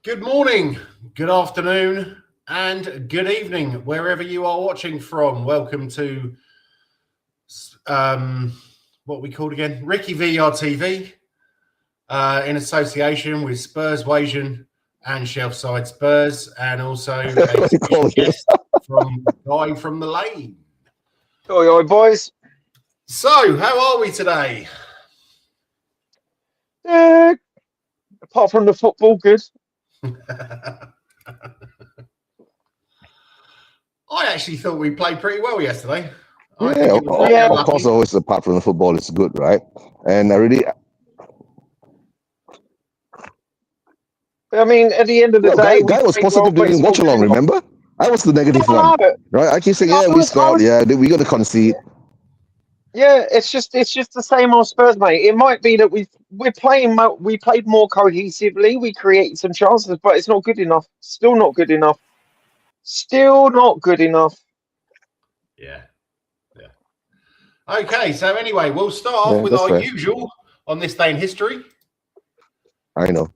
Good morning, good afternoon, and good evening, wherever you are watching from. Welcome to what we called again, RickyVillaTV, in association with Spurs Wasian and Shelfside Spurs, and also a special guest from Guy from the Lane. Oi, boys. So, how are we today? Apart from the football, good. I actually thought we played pretty well yesterday. Of course, always apart from the football, it's good, right? And I mean, at the end of the day, Guy was positive during watch along. Remember, I was the negative one, right? I keep saying, we scored, we got to concede. Yeah, it's just the same old Spurs, mate. It might be that we played more cohesively, we created some chances, but it's not good enough. Still not good enough. Still not good enough. Yeah. Okay, so anyway, we'll start off with our usual on this day in history. I know.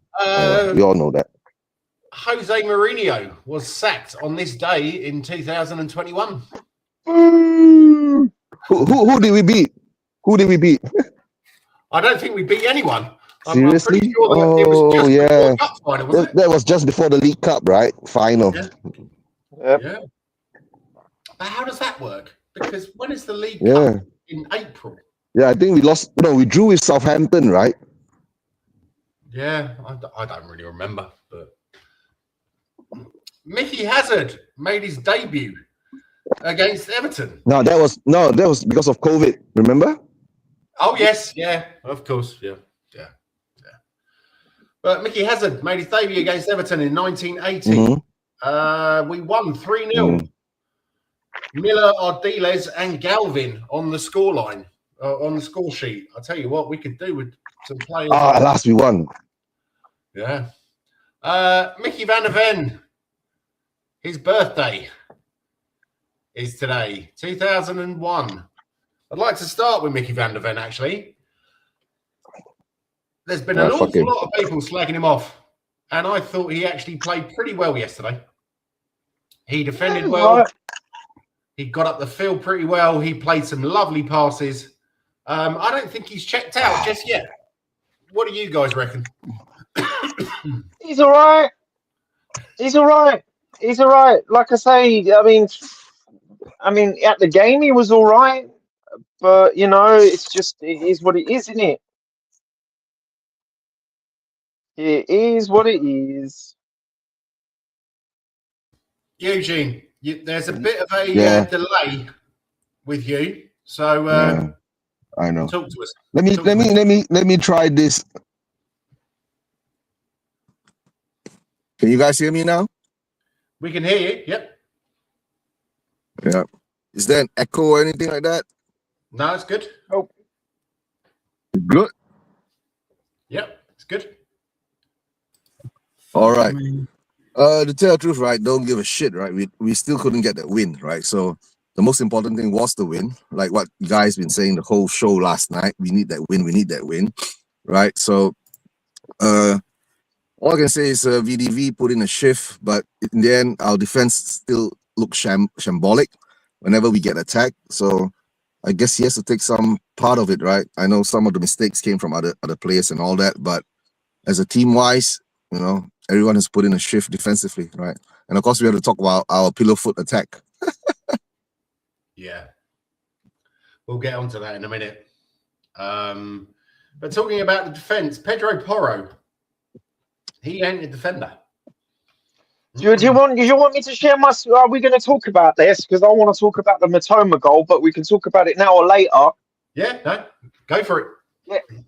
We all know that. Jose Mourinho was sacked on this day in 2021. Who did we beat? I don't think we beat anyone. Seriously? I'm pretty sure that it was just before the Cup final, wasn't it? That was just before the League Cup, right? Final. Yeah. Yep. Yeah. But how does that work? Because when is the League Cup? In April. Yeah, I think we lost. No, we drew with Southampton, right? Yeah, I don't really remember. But Mickey Hazard made his debut against Everton. No, that was because of COVID. Remember? Oh yes, yeah, of course, yeah. But Mickey Hazard made his debut against Everton in 1980. Mm-hmm. We won 3-0. Miller, Ardiles, and Galvin on the scoreline, on the score sheet. I'll tell you what, we could do with some players. At last we won. Yeah. Mickey van der Ven, his birthday is today, 2001. I'd like to start with Mickey van der Ven, actually. There's been an awful lot of people slagging him off, and I thought he actually played pretty well yesterday. He defended well. He got up the field pretty well. He played some lovely passes. I don't think he's checked out just yet. What do you guys reckon? He's all right. Like I say, I mean, at the game he was all right, but it is what it is, isn't it? It is what it is. Eugene, there's a bit of a delay with you, so I know. Talk to us. Let me try this. Can you guys hear me now? We can hear you. Yep. Yeah. Is there an echo or anything like that? No, it's good. Oh, good. Yep, it's good. All right. To tell the truth, right, don't give a shit, right? We still couldn't get that win, right? So the most important thing was the win. Like what Guy's been saying the whole show last night. We need that win, right? So all I can say is VDV put in a shift, but in the end, our defense still looks shambolic whenever we get attacked. So I guess he has to take some part of it, right? I know some of the mistakes came from other players and all that, but as a team-wise, everyone has put in a shift defensively, right? And of course, we have to talk about our pillow foot attack. Yeah. We'll get onto that in a minute. But talking about the defense, Pedro Porro, he ain't a defender. Do you want me to share my? Are we going to talk about this? Because I want to talk about the Matoma goal, but we can talk about it now or later. Yeah, no, go for it.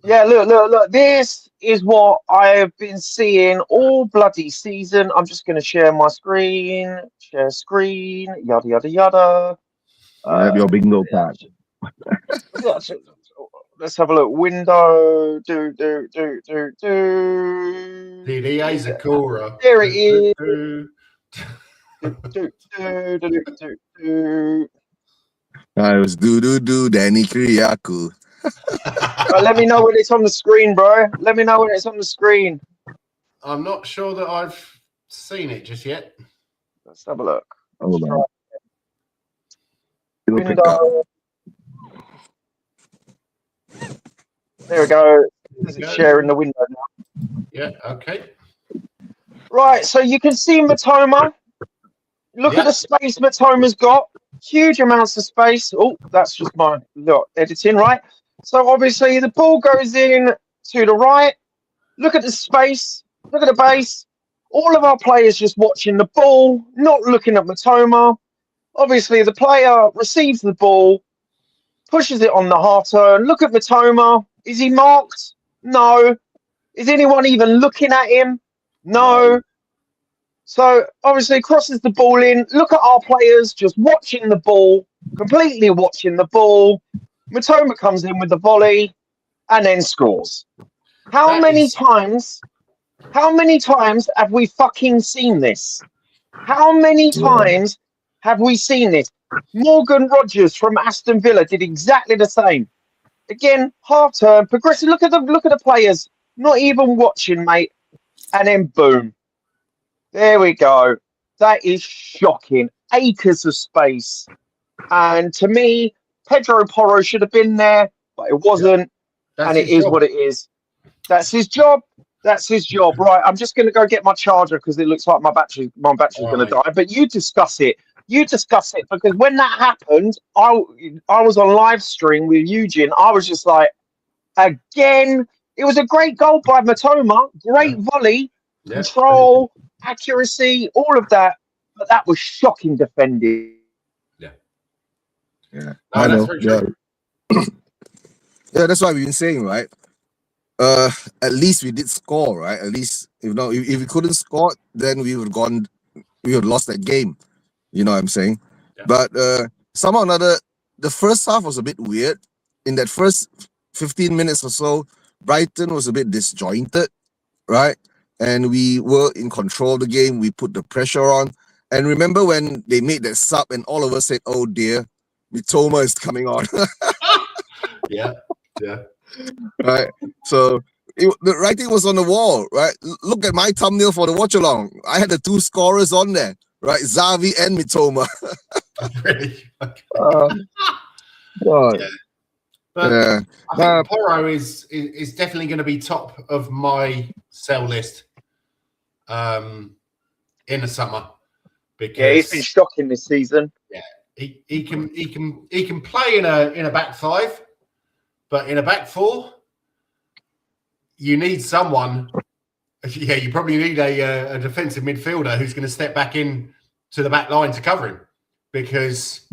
Yeah. Look. This is what I have been seeing all bloody season. I'm just going to share my screen. Share screen. Yada yada yada. I have your bingo card. Let's have a look. Window. PDA Zakura. There it is. I was Danny Kriyaku. Let me know when it's on the screen, bro. Let me know when it's on the screen. I'm not sure that I've seen it just yet. Let's have a look. Hold on. It'll pick Window. up. There we go. Is it sharing the window now? Yeah, okay. Right, so you can see Matoma. Look at the space Matoma's got. Huge amounts of space. Oh, that's just my editing, right? So obviously the ball goes in to the right. Look at the space. Look at the base. All of our players just watching the ball, not looking at Matoma. Obviously the player receives the ball, pushes it on the half turn. Look at Matoma. Is he marked? No. Is anyone even looking at him? No. So obviously crosses the ball in. Look at our players just watching the ball, completely watching the ball. Matoma comes in with the volley and then scores. How many times have we fucking seen this? How many times have we seen this? Morgan Rogers from Aston Villa did exactly the same. Again, half turn, progressive. Look at the players, not even watching, mate. And then boom. There we go. That is shocking. Acres of space. And to me, Pedro Porro should have been there, but it wasn't. And it is what it is. That's his job. That's his job. Right. I'm just going to go get my charger because it looks like my battery's going to die. But you discuss it. You discuss it, because when that happened, I was on live stream with Eugene. I was just like, again, it was a great goal by Matoma. Great volley, control, accuracy, all of that. But that was shocking defending. Yeah, I know. Yeah. Yeah, that's what we've been saying, right? At least we did score, right? At least if we couldn't score, then we would have lost that game. You know what I'm saying? Yeah. But somehow or another, the first half was a bit weird. In that first 15 minutes or so, Brighton was a bit disjointed, right? And we were in control of the game. We put the pressure on. And remember when they made that sub and all of us said, oh dear, Mitoma is coming on. Yeah. Right. So the writing was on the wall, right? Look at my thumbnail for the watch along. I had the two scorers on there, right? Xavi and Mitoma. Really? Okay. God. Yeah. But I think Porro is definitely going to be top of my sell list in the summer, because he's been shocking this season. Yeah, he can play in a back five, but in a back four, you need someone. Yeah, you probably need a defensive midfielder who's going to step back in to the back line to cover him, because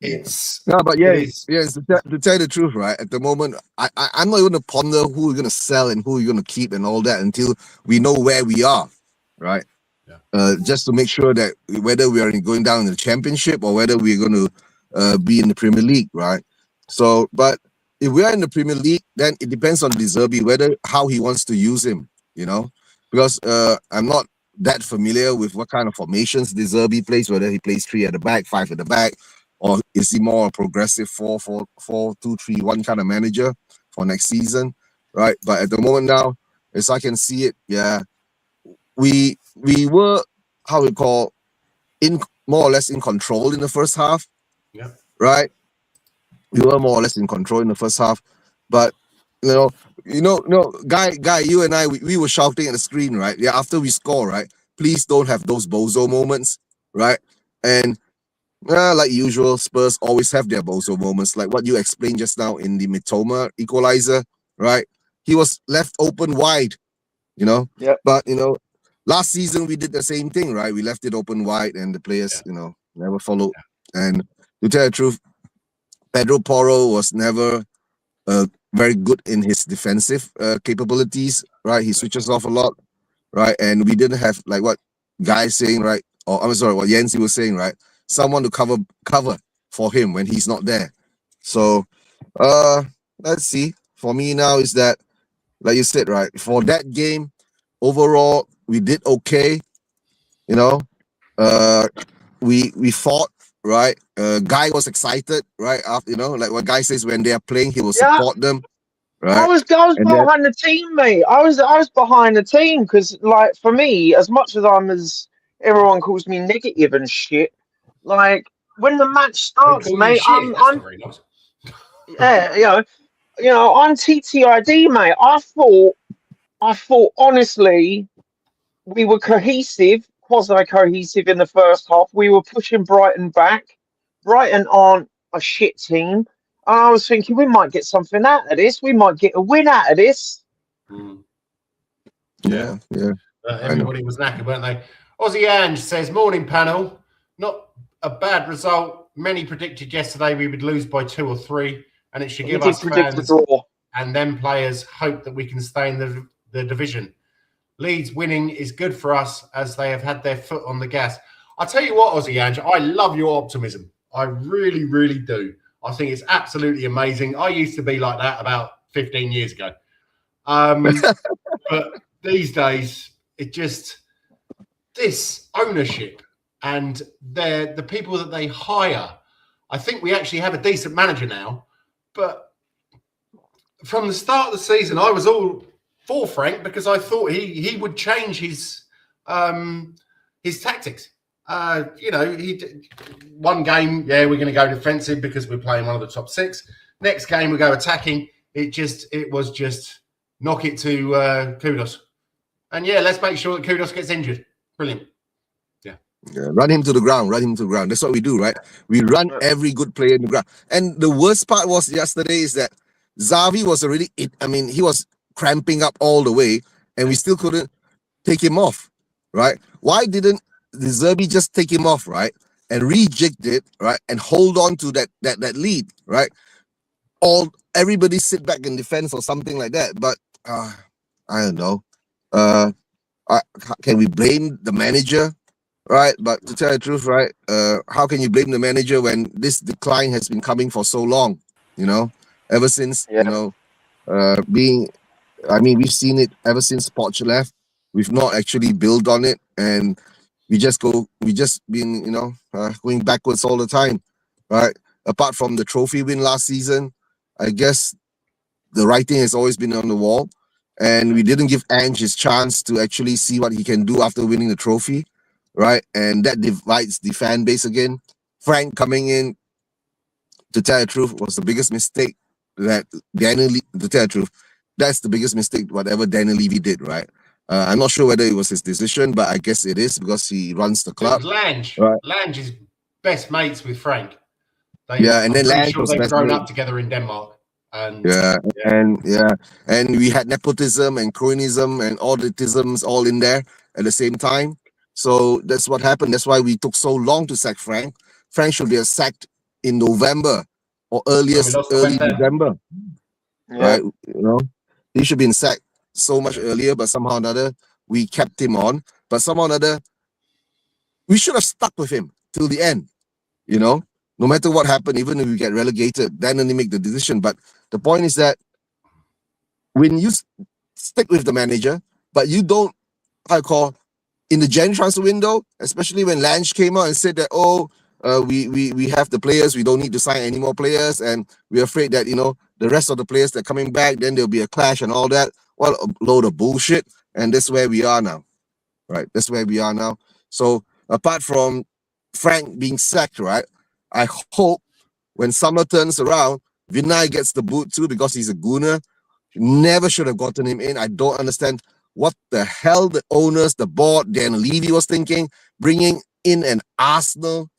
it's no, but to tell you the truth, right? At the moment, I'm not even going to ponder who we're going to sell and who we're going to keep and all that until we know where we are, right? Yeah. Just to make sure that whether we are going down in the Championship or whether we're going to be in the Premier League, right? So, but if we are in the Premier League, then it depends on De Zerbi how he wants to use him, you know, because I'm not that familiar with what kind of formations De Zerbi plays, whether he plays 3 at the back, 5 at the back, or is he more a progressive 4-4-2-3-1 kind of manager for next season, right? But at the moment now, as I can see it, we were more or less in control in the first half, right? We were more or less in control in the first half, but Guy, you and I, we were shouting at the screen, right? Yeah, after we score, right? Please don't have those bozo moments, right? And like usual, Spurs always have their bozo moments, like what you explained just now in the Mitoma equalizer, right? He was left open wide, you know. Yeah. But last season we did the same thing, right? We left it open wide, and the players, never followed. Yeah. And to tell the truth, Pedro Porro was never very good in his defensive capabilities, right? He switches off a lot, right? And we didn't have, like what Guy's saying, right? Or I'm sorry, what Yancy was saying, right? Someone to cover for him when he's not there. So let's see. For me now is that, like you said, right? For that game, overall, we did okay. We fought. Right, Guy was excited. Right, after like what Guy says, when they are playing, he will support them. right? I was And then behind the team, mate. I was behind the team because, like, for me, as much as everyone calls me negative and shit, like when the match They starts, call you mate, shit. That's not very nice. yeah, I'm TTID, mate. I thought honestly, we were quasi cohesive in the first half. We were pushing Brighton back. Brighton aren't a shit team. And I was thinking we might get something out of this. We might get a win out of this. Mm. yeah. I know. Everybody was knackered, weren't they? Aussie Ange says, morning panel. Not a bad result. Many predicted yesterday we would lose by 2 or 3, and it should give us fans and them players hope that we can stay in the division. Leeds winning is good for us as they have had their foot on the gas. I'll tell you what, Aussie Ange, I love your optimism. I really, really do. I think it's absolutely amazing. I used to be like that about 15 years ago. But these days, it just, this ownership and the people that they hire, I think we actually have a decent manager now. But from the start of the season, I was all for Frank because I thought he would change his tactics. One game, we're going to go defensive because we're playing one of the top 6. Next game, we go attacking. It was just knock it to Kudus. And let's make sure that Kudus gets injured. Brilliant. Yeah, run him to the ground. That's what we do, right? We run every good player in the ground. And the worst part was yesterday is that Xavi was already, he was cramping up all the way, and we still couldn't take him off, right? Why didn't the Zerbi just take him off, right? And rejigged it, right? And hold on to that lead, right? Everybody sit back in defense or something like that. But I don't know. Can we blame the manager? Right, but to tell the truth, right, how can you blame the manager when this decline has been coming for so long? Ever since we've seen it ever since Poch left. We've not actually built on it, and we just been going backwards all the time, right? Apart from the trophy win last season, I guess the writing has always been on the wall, and we didn't give Ange his chance to actually see what he can do after winning the trophy. Right, and that divides the fan base again. Frank coming in, to tell the truth, was the biggest mistake that to tell the truth, that's the biggest mistake whatever Daniel Levy did, right? I'm not sure whether it was his decision, but I guess it is because he runs the club. It was Lange. Right. Lange is best mates with Frank. And then Lange was they've grown up together in Denmark. And we had nepotism and cronyism and auditisms all in there at the same time. So that's what happened. That's why we took so long to sack Frank. Frank should be sacked in November or early December. Right? He should be sacked so much earlier, but somehow or another we kept him on. But somehow or another we should have stuck with him till the end. No matter what happened, even if we get relegated, then only make the decision. But the point is that when you stick with the manager, but you don't, in the January transfer window, especially when Lange came out and said that, we have the players, we don't need to sign any more players, and we're afraid that, the rest of the players that are coming back, then there'll be a clash and all that. Well, a load of bullshit. And that's where we are now, right? That's where we are now. So apart from Frank being sacked, right, I hope when summer turns around, Vinay gets the boot too because he's a gooner. Never should have gotten him in. I don't understand what the hell the owners, the board, Dan Levy was thinking, bringing in an Arsenal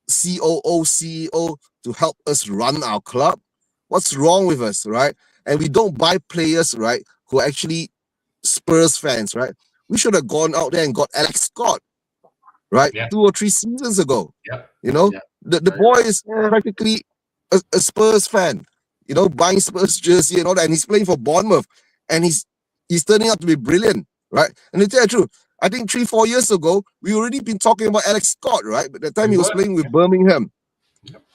COO, CEO to help us run our club. What's wrong with us, right? And we don't buy players, right, who are actually Spurs fans, right? We should have gone out there and got Alex Scott, right? 2 or 3 seasons ago. The boy is practically a Spurs fan, buying Spurs jersey and all that, and he's playing for Bournemouth, and he's turning out to be brilliant, right? And to tell you the truth, I think 3-4 years ago, we already been talking about Alex Scott, right? But at the time he was playing with Birmingham,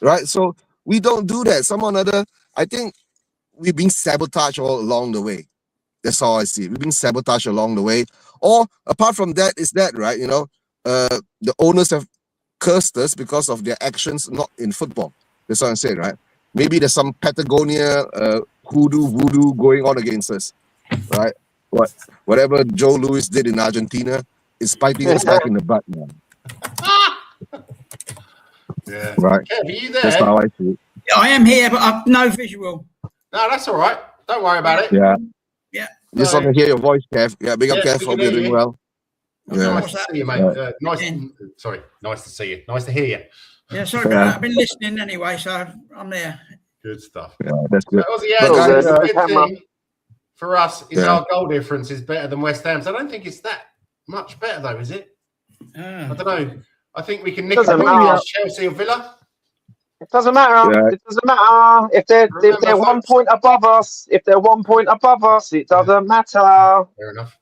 right? So we don't do that. Some or another, I think we've been sabotaged all along the way. That's how I see it. We've been sabotaged along the way. Or apart from that, is that, right? The owners have cursed us because of their actions not in football. That's what I'm saying, right? Maybe there's some Patagonia hoodoo voodoo going on against us, right? Whatever Joe Louis did in Argentina is biting us back in the butt now. Yeah. Right. Kev, are you there? That's how I see it. I am here, but I've no visual. No, that's all right. Don't worry about it. Yeah. Yeah. Just want to hear your voice, Kev. Yeah, big up, Yeah, Kev. we Hope can you're hear doing you. well. Yeah. Nice to see you, mate. Right. Nice to see you. Nice to hear you. Yeah, sorry, I've been listening anyway, so I'm there. Good stuff. Yeah, that's good. Aussie But Ange, guys, the good thing for us is Yeah. our goal difference is better than West Ham's. I don't think it's that much better, though, is it? I don't know. I think we can nick a Doesn't point matter. against Chelsea or Villa. It doesn't matter. Yeah. It doesn't matter if they're Remember, 1 folks. point above us. If they're 1 point above us, it doesn't matter. Fair enough.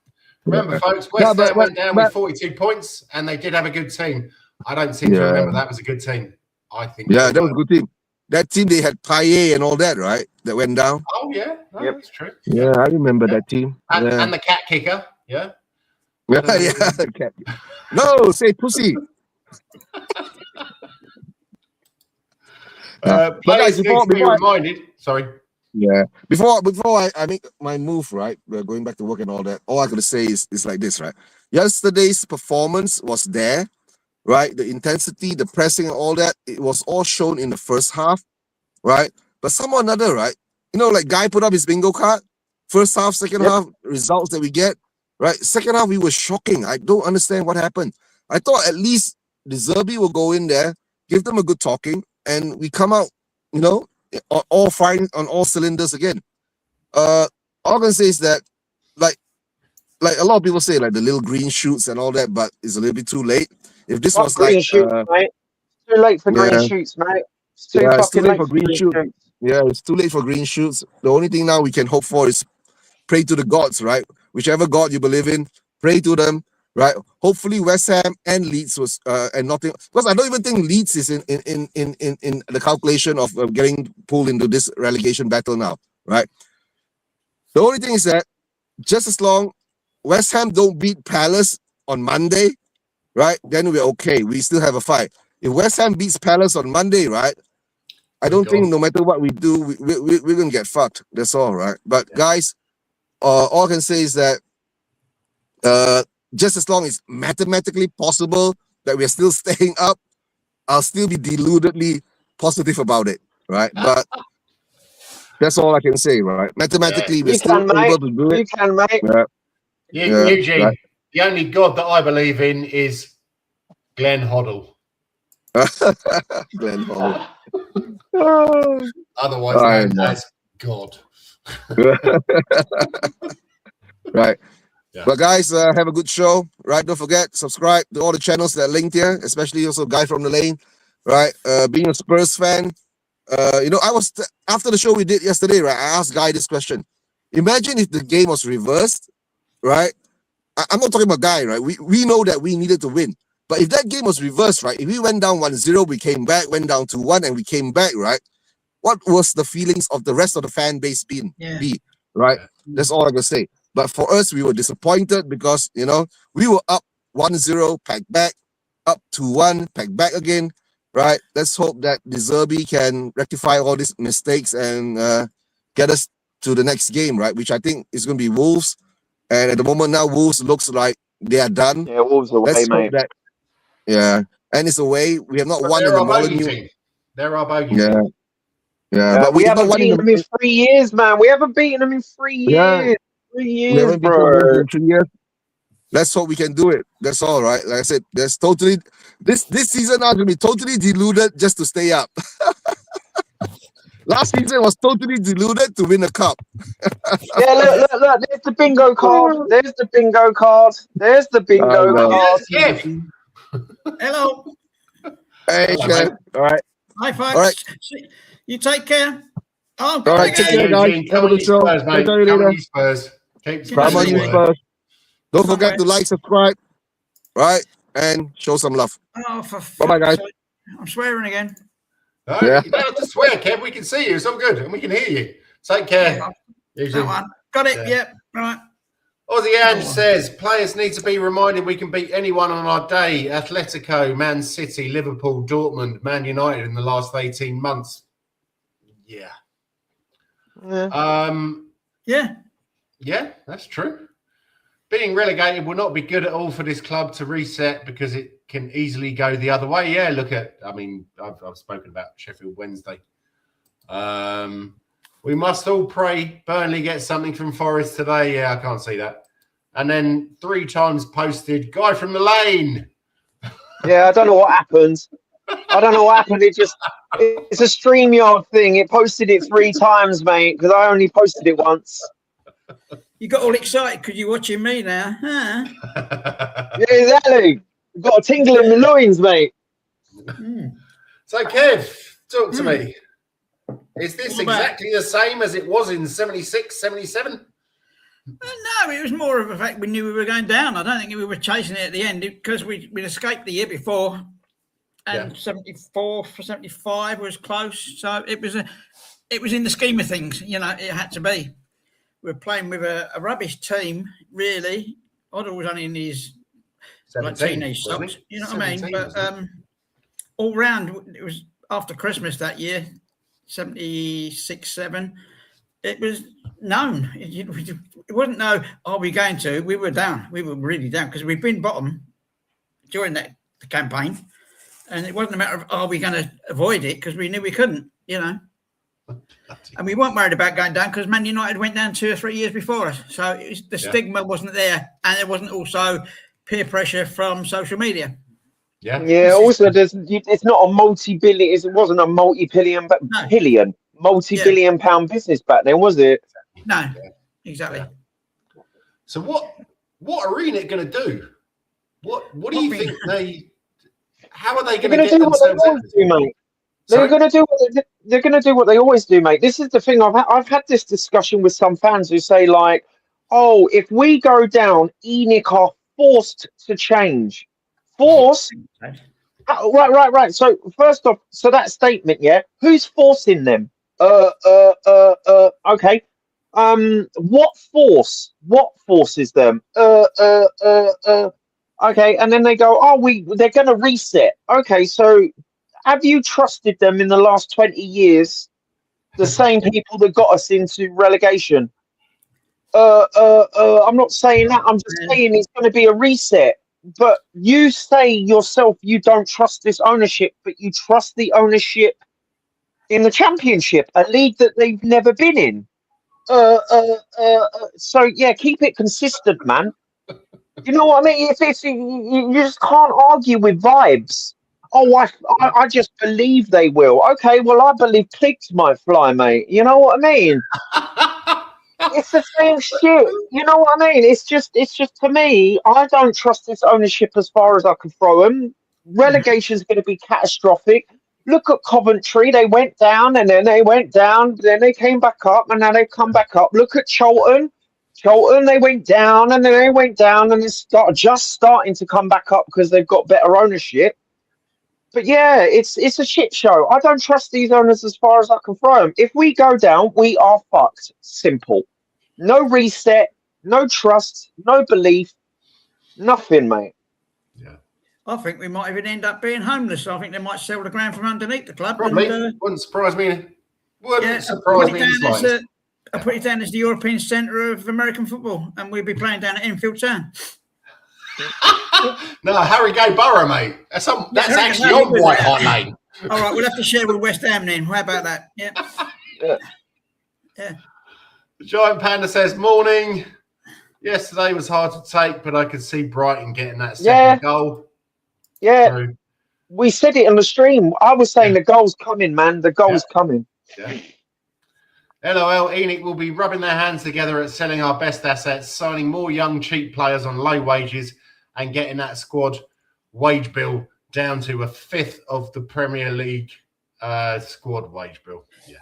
Remember, folks, No, West but- Ham went down but- with 42 points, and they did have a good team. I don't seem to Yeah. remember that was a good team. I think. Yeah, they that was were. a good team. That team, they had Payet and all that, right? That went down. Oh, yeah. No, Yep. that's true. Yeah, I remember Yeah. that team. And, Yeah. and the cat kicker. Yeah. Yeah, yeah. No, say pussy. But Players guys, need before- to be before I- reminded. Sorry. Yeah. Before I make my move, right? Going back to work and all that. All I gotta say is like this, right? Yesterday's performance was there, right? The intensity, the pressing, and all that. It was all shown in the first half, right? But somehow or another, right? You know, like Guy put up his bingo card. First half, second half results that we get, right? Second half we were shocking. I don't understand what happened. I thought at least the Zerbi will go in there, give them a good talking, and we come out, you know, all firing on all cylinders again. All I can say is that, like a lot of people say, like the little green shoots and all that, but it's a little bit too late. If this What was green like, shoots, mate? It's too late for yeah. green shoots, mate. It's too Yeah, it's fucking too late late for green shoots. Yeah, it's too late for green shoots. The only thing now we can hope for is pray to the gods, right? Whichever God you believe in, pray to them, right? Hopefully West Ham and Leeds was and nothing, because I don't even think Leeds is in the calculation of getting pulled into this relegation battle now, right? The only thing is that just as long West Ham don't beat Palace on Monday, right? Then we're okay. We still have a fight. If West Ham beats Palace on Monday, right? I don't think no matter what we do, we're gonna get fucked. That's all, right? But guys, all I can say is that just as long as mathematically possible that we're still staying up, I'll still be deludedly positive about it, right? But that's all I can say, right? Mathematically, we're You still can, mate. able to do You it. can, mate. Yeah. Eugene, right. the only God that I believe in is Glenn Hoddle. Glenn Hoddle. Otherwise I known know. as God. Right. Yeah. But guys, have a good show, right? Don't forget, subscribe to all the channels that are linked here, especially also Guy from the Lane, right? Being a Spurs fan, you know, after the show we did yesterday, right? I asked Guy this question. Imagine if the game was reversed, right? I'm not talking about Guy, right? We know that we needed to win. But if that game was reversed, right? If we went down 1-0, we came back, went down 2-1, and we came back, right? What was the feelings of the rest of the fan base be, right? That's all I can say. But for us, we were disappointed because, you know, we were up 1-0, packed back, up 2-1, packed back again, right? Let's hope that De Zerbi can rectify all these mistakes and get us to the next game, right? Which I think is going to be Wolves. And at the moment now, Wolves looks like they are done. Yeah, Wolves away, Let's hope mate. that, yeah. And it's away. We have not won in They're the our bogey Molyneux. team. They're our bogey Yeah. team. Yeah, but we have not haven't won in beaten them in 3 years, man. We haven't beaten them in 3 Yeah. years. 3 We years, haven't beaten bro. Wolves in 3 years. Let's hope we can do it. That's all, right? Like I said, there's totally this season now gonna be totally deluded just to stay up. Last season was totally deluded to win a cup. Yeah, look. There's the bingo card. There's the bingo card. There's the bingo know. card. Yes, Kev. Hello. Hey, Hello, Kev. mate. All right. Hi, folks. All right. You take care. Oh, All right, take care, guys. Eugene, Have come a on, good you show. Spurs, mate. Catch you Come on, later. you Spurs. Keep Come Come on, Spurs you away. Spurs. Don't Come forget on. to like, subscribe, right? And show some love. Oh, for Bye-bye, guys. fuck's sake. I'm swearing again. No, Yeah. you don't have to swear, Kev. We can see you. It's all good. And we can hear you. Take care. That Eugene. one. Got it. Yeah. Yep. Right. Aussie Ange Oh. says players need to be reminded we can beat anyone on our day. Atletico, Man City, Liverpool, Dortmund, Man United in the last 18 months. Yeah. Yeah. Yeah, that's true. Being relegated will not be good at all for this club to reset because it can easily go the other way. Yeah, I've spoken about Sheffield Wednesday. We must all pray Burnley gets something from Forest today. Yeah, I can't see that. And then 3 times posted, guy from the lane. Yeah, I don't know what happened. It's a StreamYard thing. It posted it 3 times, mate, because I only posted it once. You got all excited because you're watching me now. Huh? Yeah, exactly. Got a tingle in the loins, mate. So, Kev, talk to me. Is this exactly the same as it was in 76, 77? No, it was more of a fact we knew we were going down. I don't think we were chasing it at the end because we'd escaped the year before, and 74 for 75 was close. So it was in the scheme of things, it had to be. We were playing with a rubbish team, really. Oddle was only in his teenage socks, you know what I mean? But all round, it was after Christmas that year, 76, 7. It was known. It wasn't no, are we going to? We were down. We were really down because we'd been bottom during the campaign. And it wasn't a matter of, are we going to avoid it? Because we knew we couldn't, And we weren't worried about going down because Man United went down 2 or 3 years before us. So the stigma wasn't there. And there wasn't also peer pressure from social media. Yeah. Yeah. Also, it's not a multi-billion. It wasn't a multi-billion, but multi-billion pound business back then, was it? No, exactly. Yeah. So what are Enid going to do? What do you think how are they going to get themselves out? They're going to do what they always do, mate. This is the thing. I've had this discussion with some fans who say like, "Oh, if we go down, ENIC are forced to change." Force? Right. So first off, that statement, who's forcing them? Okay. What force? What forces them? Okay, and then they go, they're going to reset. Okay, so have you trusted them in the last 20 years? The same people that got us into relegation. I'm not saying that. I'm just saying it's going to be a reset. But you say yourself you don't trust this ownership, but you trust the ownership in the Championship, a league that they've never been in. So yeah, keep it consistent, man. You know what I mean? You just can't argue with vibes. Oh, I just believe they will. Okay, well, I believe pigs might fly, mate. You know what I mean? It's the same shit. You know what I mean? It's just to me, I don't trust this ownership as far as I can throw them. Relegation is going to be catastrophic. Look at Coventry. They went down and then they went down. Then they came back up and now they've come back up. Look at Charlton. They went down and then they went down and it's just starting to come back up because they've got better ownership. But yeah, it's a shit show. I don't trust these owners as far as I can throw them. If we go down, we are fucked. Simple. No reset, no trust, no belief, nothing, mate. Yeah. I think we might even end up being homeless. I think they might sell the ground from underneath the club. Probably. Wouldn't surprise me. Wouldn't surprise me. I put it down as the European centre of American football, and we'll be playing down at Enfield Town. No, Harry Gay Borough, mate. That's actually on White Hart Lane. All right, we'll have to share with West Ham then. How about that? Yeah. The Giant Panda says, morning. Yesterday was hard to take, but I could see Brighton getting that second goal. Yeah. So, we said it on the stream. I was saying the goal's coming, man. The goal's coming. Yeah. LOL, ENIC will be rubbing their hands together at selling our best assets, signing more young, cheap players on low wages and getting that squad wage bill down to a fifth of the Premier League squad wage bill. Yeah.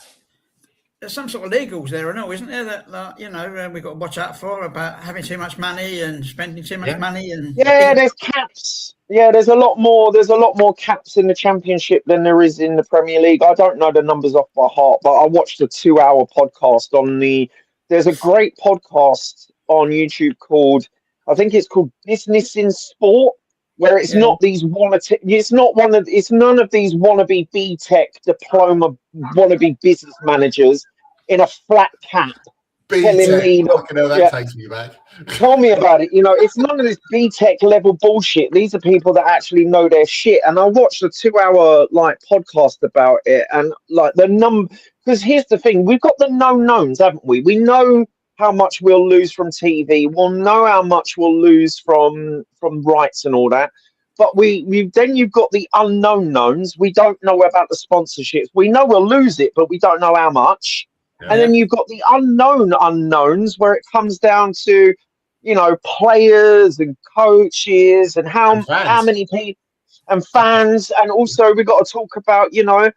There's some sort of legals there, isn't there? That we've got to watch out for about having too much money and spending too much money. And there's caps. Yeah, there's a lot more. There's a lot more caps in the Championship than there is in the Premier League. I don't know the numbers off by heart, but I watched a 2-hour podcast on There's a great podcast on YouTube called, I think it's called Business in Sport, where it's not these none of these wannabe BTEC diploma wannabe business managers. in a flat cap. B-Tech, Me that, fucking hell, that takes me back. Tell me about it. You know, it's none of this B-Tech level bullshit. These are people that actually know their shit. And I watched a 2-hour like podcast about it, and like because here's the thing: we've got the known knowns, haven't we? We know how much we'll lose from TV. We'll know how much we'll lose from rights and all that. But then you've got the unknown knowns. We don't know about the sponsorships. We know we'll lose it, but we don't know how much. Yeah. And then you've got the unknown unknowns, where it comes down to, you know, players and coaches and how many people and fans. And also we've got to talk about, you know,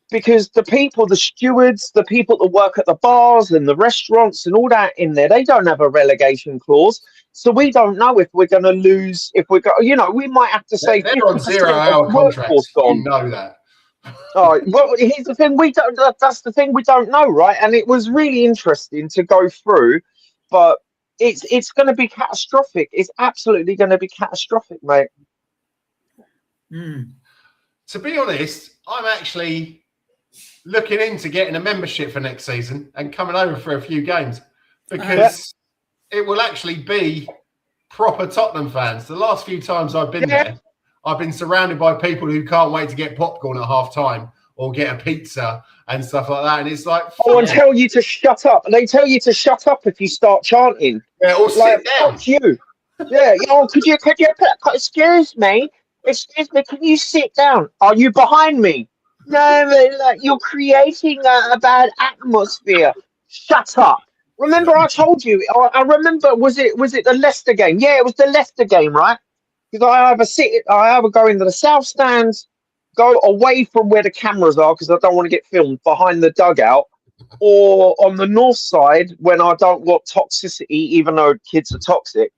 because the people, the stewards, the people that work at the bars and the restaurants and all that in there, they don't have a relegation clause. So we don't know if we're going to lose, if we're going, you know, we might have to say they're on 0-hour contracts. You know that. Oh, well, here's the thing: we don't. That's the thing we don't know, right? And it was really interesting to go through, but it's going to be catastrophic. It's absolutely going to be catastrophic, mate. To be honest, I'm actually looking into getting a membership for next season and coming over for a few games, because it will actually be proper Tottenham fans. The last few times I've been there, I've been surrounded by people who can't wait to get popcorn at half time or get a pizza and stuff like that. And it's like, and tell you to shut up. They tell you to shut up if you start chanting. Yeah, or like, sit down. Fuck you. Yeah. Oh, could you, excuse me, can you sit down? Are you behind me? No, like, you're creating a bad atmosphere. Shut up. Remember, I told you, I remember, was it the Leicester game? Yeah, it was the Leicester game, right? Because I either go into the south stands, go away from where the cameras are because I don't want to get filmed behind the dugout, or on the north side when I don't want toxicity, even though kids are toxic.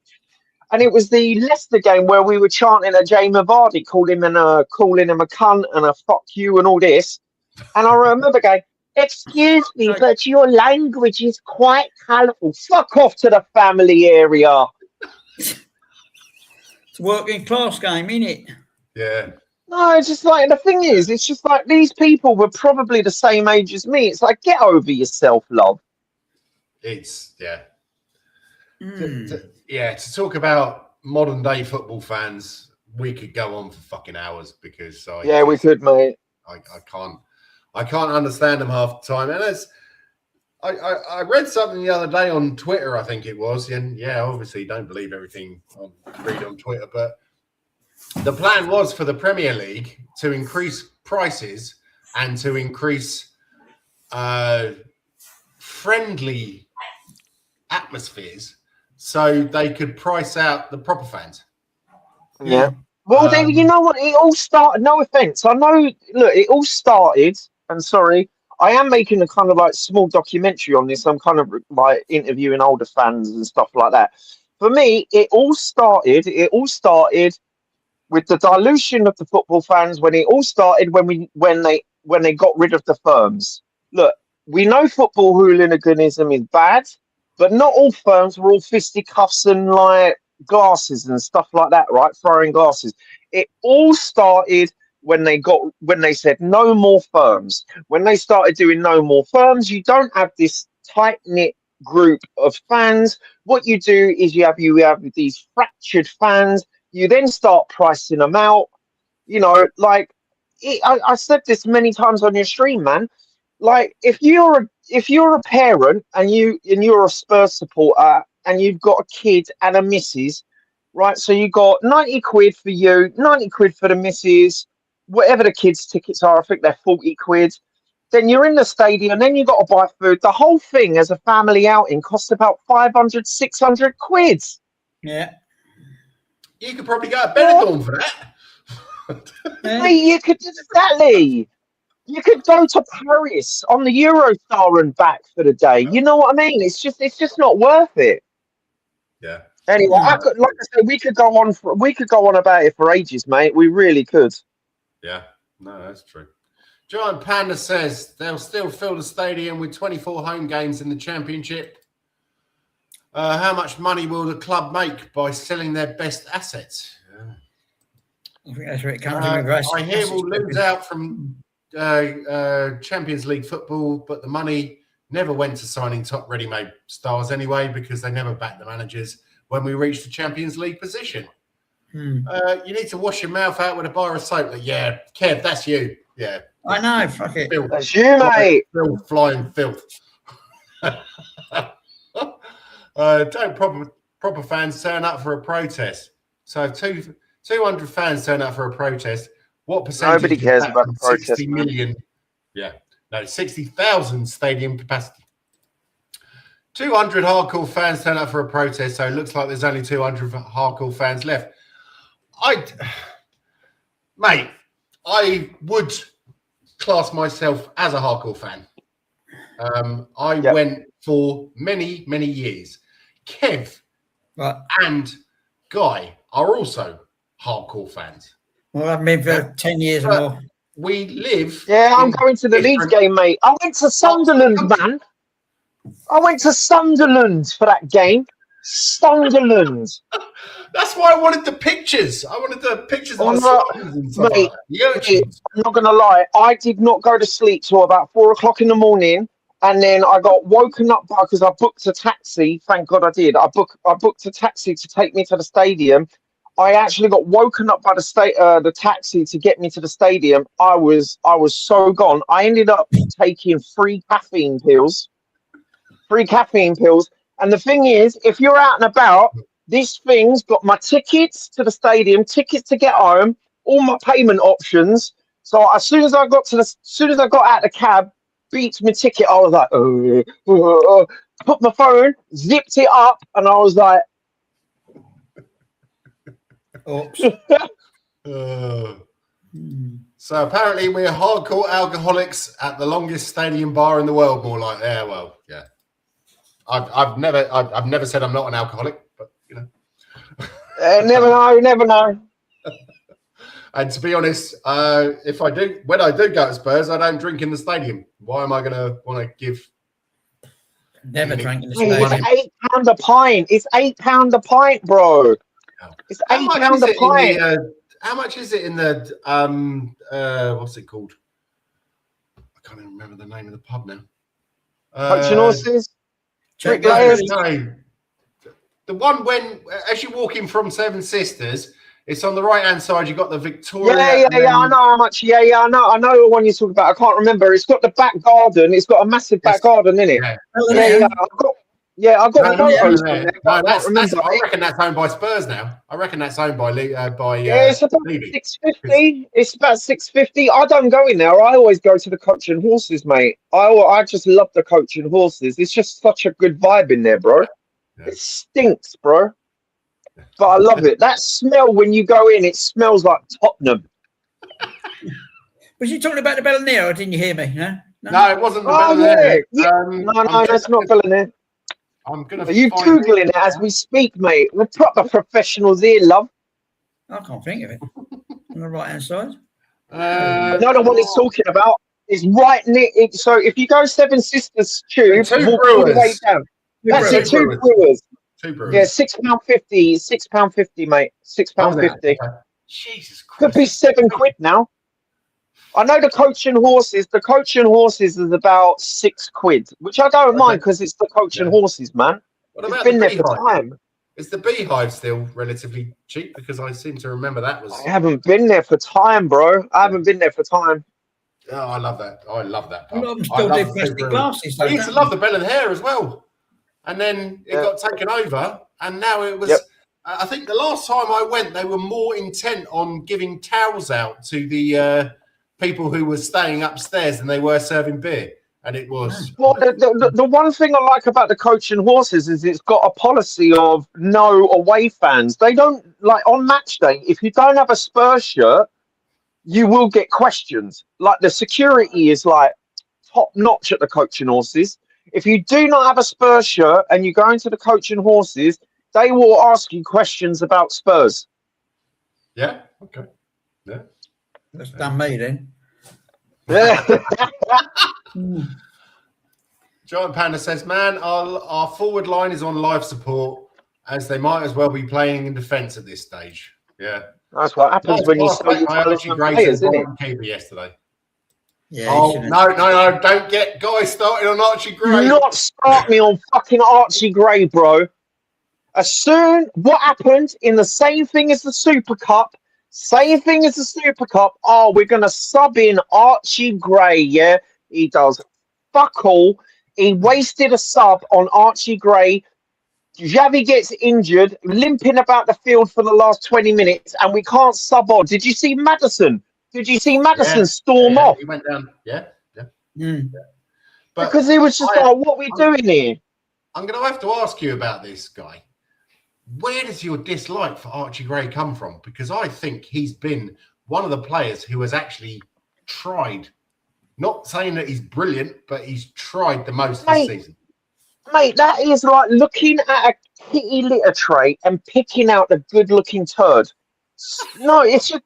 And it was the Leicester game where we were chanting at Jamie Vardy, calling him a cunt and a fuck you and all this. And I remember going, excuse me, but your language is quite colourful. Fuck off to the family area. It's a working class game, isn't it? Yeah. No, it's just like, the thing is, it's just like these people were probably the same age as me. It's like, get over yourself, love. It's, to talk about modern day football fans, we could go on for fucking hours, because we could, mate. I can't understand them half the time. And as I read something the other day on Twitter, I think it was, and obviously don't believe everything I read on Twitter, but the plan was for the Premier League to increase prices and to increase friendly atmospheres so they could price out the proper fans. Yeah. Well, then, you know what? It all started, no offense. I know, look, it all started, and sorry, I am making a kind of like small documentary on this. I'm kind of like interviewing older fans and stuff like that. For me, it all started with the dilution of the football fans, when it all started when they got rid of the firms. Look, we know football hooliganism is bad, but not all firms were all fisticuffs and like glasses and stuff like that, right? Throwing glasses. It all started when they said no more firms. When they started doing no more firms, you don't have this tight-knit group of fans. What you do is you have these fractured fans. You then start pricing them out. You know, like I said this many times on your stream, man. Like if you're a parent and you're a Spurs supporter and you've got a kid and a missus, right? So you got 90 quid for you, 90 quid for the missus, whatever the kids' tickets are. I think they're 40 quid. Then you're in the stadium, then you got to buy food. The whole thing as a family outing costs about 500, 600 quid. Yeah. You could probably go to Benidorm for that. Hey, you could exactly. You could go to Paris on the Eurostar and back for the day. You know what I mean? It's just not worth it. Yeah. Anyway, like I said, we could go on about it for ages, mate. We really could. Yeah. No, that's true. Giant Panda says they'll still fill the stadium with 24 home games in the Championship. How much money will the club make by selling their best assets? I think that's where it comes in. I hear we'll lose out from Champions League football, but the money never went to signing top ready-made stars anyway because they never backed the managers when we reached the Champions League position. You need to wash your mouth out with a bar of soap. Yeah, Kev, that's you. Yeah. I know, fuck it. Filth. That's you, mate. Flying filth. Don't proper fans turn up for a protest. So if 200 fans turn up for a protest, what percentage? Nobody cares about the protest. 60 million. Yeah. No, 60,000 stadium capacity. 200 hardcore fans turn up for a protest, so it looks like there's only 200 hardcore fans left. Mate, I would class myself as a hardcore fan. I went for many, many years. Kev and Guy are also hardcore fans. Well, I've been for 10 years or more. We live. Yeah, I'm going to the Leeds game, mate. I went to Sunderland, man. I went to Sunderland for that game. Sunderland. That's why I wanted the pictures. I wanted the pictures of the mate, I'm not going to lie. I did not go to sleep till about 4 o'clock in the morning. And then I got woken up because I booked a taxi. Thank God I did. I booked a taxi to take me to the stadium. I actually got woken up by the taxi to get me to the stadium. I was so gone. I ended up taking 3 caffeine pills. 3 caffeine pills. And the thing is, if you're out and about, this thing's got my tickets to the stadium, tickets to get home, all my payment options. So as soon as I got out of the cab, beat my ticket, I was like, put my phone, zipped it up, and I was like, oops. So apparently we're hardcore alcoholics at the longest stadium bar in the world. More like, yeah, well, yeah. I've never said I'm not an alcoholic, but you know. Never know. And to be honest, when I do go to Spurs, I don't drink in the stadium. Why am I going to want to give? Never drank in the stadium. It's £8 a pint. It's £8 a pint, bro. It's £8 a pint. How much is it in the what's it called? I can't even remember the name of the pub now. Coaching Horses. No, the one when as you walk in from Seven Sisters. It's on the right-hand side. You've got the Victoria. Yeah. I know how much. Yeah. I know the one you're talking about. I can't remember. It's got the back garden. It's got a massive back garden in it. Yeah. I've got photos from there. No, I reckon that's owned by Spurs now. I reckon that's owned by it's about $6.50. It's about $6.50. I don't go in there. I always go to the Coach and Horses, mate. I just love the Coach and Horses. It's just such a good vibe in there, bro. Yeah. It stinks, bro. But I love it. That smell when you go in, it smells like Tottenham. Was you talking about the Bellinere, or didn't you hear me? No, it wasn't the Bellinere. Yeah. No, that's not Bellinere. Are you Googling it as we speak, mate? We're proper professionals here, love. I can't think of it. On the right-hand side. I know the one he's talking about. Is right near it. So if you go Seven Sisters Tube, walk all the way down. That's it, 2 brewers. Yeah, £6.50. £6.50, mate. £6.50. Jesus Christ. Could be £7 now. I know the Coach and Horses. The Coach and Horses is about £6, which I don't mind because it's the Coach and Horses, man. It's been there for time. Is the Beehive still relatively cheap? Because I seem to remember that was. I haven't been there for time, bro. I Oh, I love that. I love that pub. A lot of them still do plastic glasses. I used to love the Bell and Hair as well. And then it got taken over, and now it was. I think the last time I went, they were more intent on giving towels out to the people who were staying upstairs than they were serving beer. And it was. Well, the one thing I like about the Coach and Horses is it's got a policy of no away fans. They don't like on match day. If you don't have a Spurs shirt, you will get questions. Like the security is like top notch at the Coach and Horses. If you do not have a Spurs shirt and you go into the Coach and Horses, they will ask you questions about Spurs. Yeah. Okay. Yeah. That's done me then. Giant Panda says, man, our forward line is on life support as they might as well be playing in defence at this stage. Yeah. That's what happens when you sell your players, isn't it? Keeper yesterday. Yeah. Oh, no. Don't get guys started on Archie Gray. Do not start me on fucking Archie Gray, bro. What happened in the same thing as the Super Cup? Oh, we're going to sub in Archie Gray, yeah? He does fuck all. He wasted a sub on Archie Gray. Xavi gets injured, limping about the field for the last 20 minutes, and we can't sub on. Did you see Maddison? Storm off? He went down. Yeah. Mm. But because he was just what are we doing here? I'm going to have to ask you about this guy. Where does your dislike for Archie Gray come from? Because I think he's been one of the players who has actually tried, not saying that he's brilliant, but he's tried the most this season. Mate, that is like looking at a kitty litter tray and picking out the good-looking turd. No, it's just...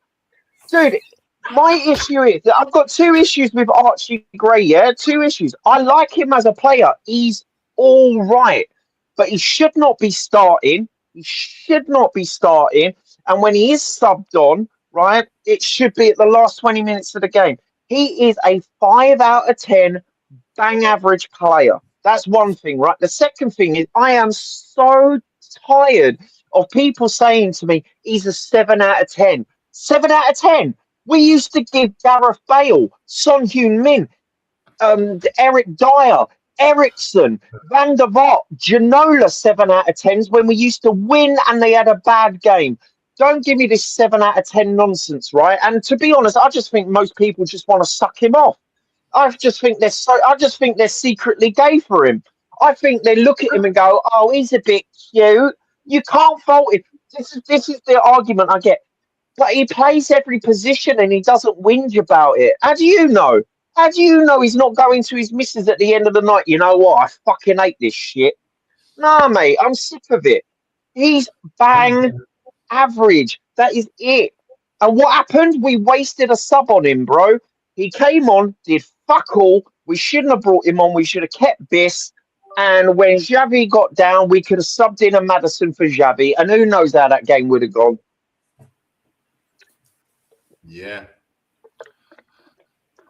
Dude, my issue is that I've got 2 issues with Archie Gray, yeah? 2 issues. I like him as a player. He's all right. But he should not be starting. And when he is subbed on, right, it should be at the last 20 minutes of the game. He is a 5 out of 10 bang average player. That's one thing, right? The second thing is I am so tired of people saying to me, he's a 7 out of 10. 7 out of 10. We used to give Gareth Bale, Son Heung-min, Eric Dyer, Ericsson, Van der Vaart, Ginola 7 out of 10s when we used to win and they had a bad game. Don't give me this 7 out of 10 nonsense, right? And to be honest, I just think most people just want to suck him off. I just think they're secretly gay for him. I think they look at him and go, "Oh, he's a bit cute." You can't fault him. This is the argument I get. But he plays every position and he doesn't whinge about it. How do you know? How do you know he's not going to his missus at the end of the night? You know what? I fucking hate this shit. Nah, mate, I'm sick of it. He's bang average. That is it. And what happened? We wasted a sub on him, bro. He came on, did fuck all. We shouldn't have brought him on. We should have kept Biss. And when Xavi got down, we could have subbed in a Maddison for Xavi. And who knows how that game would have gone. Yeah.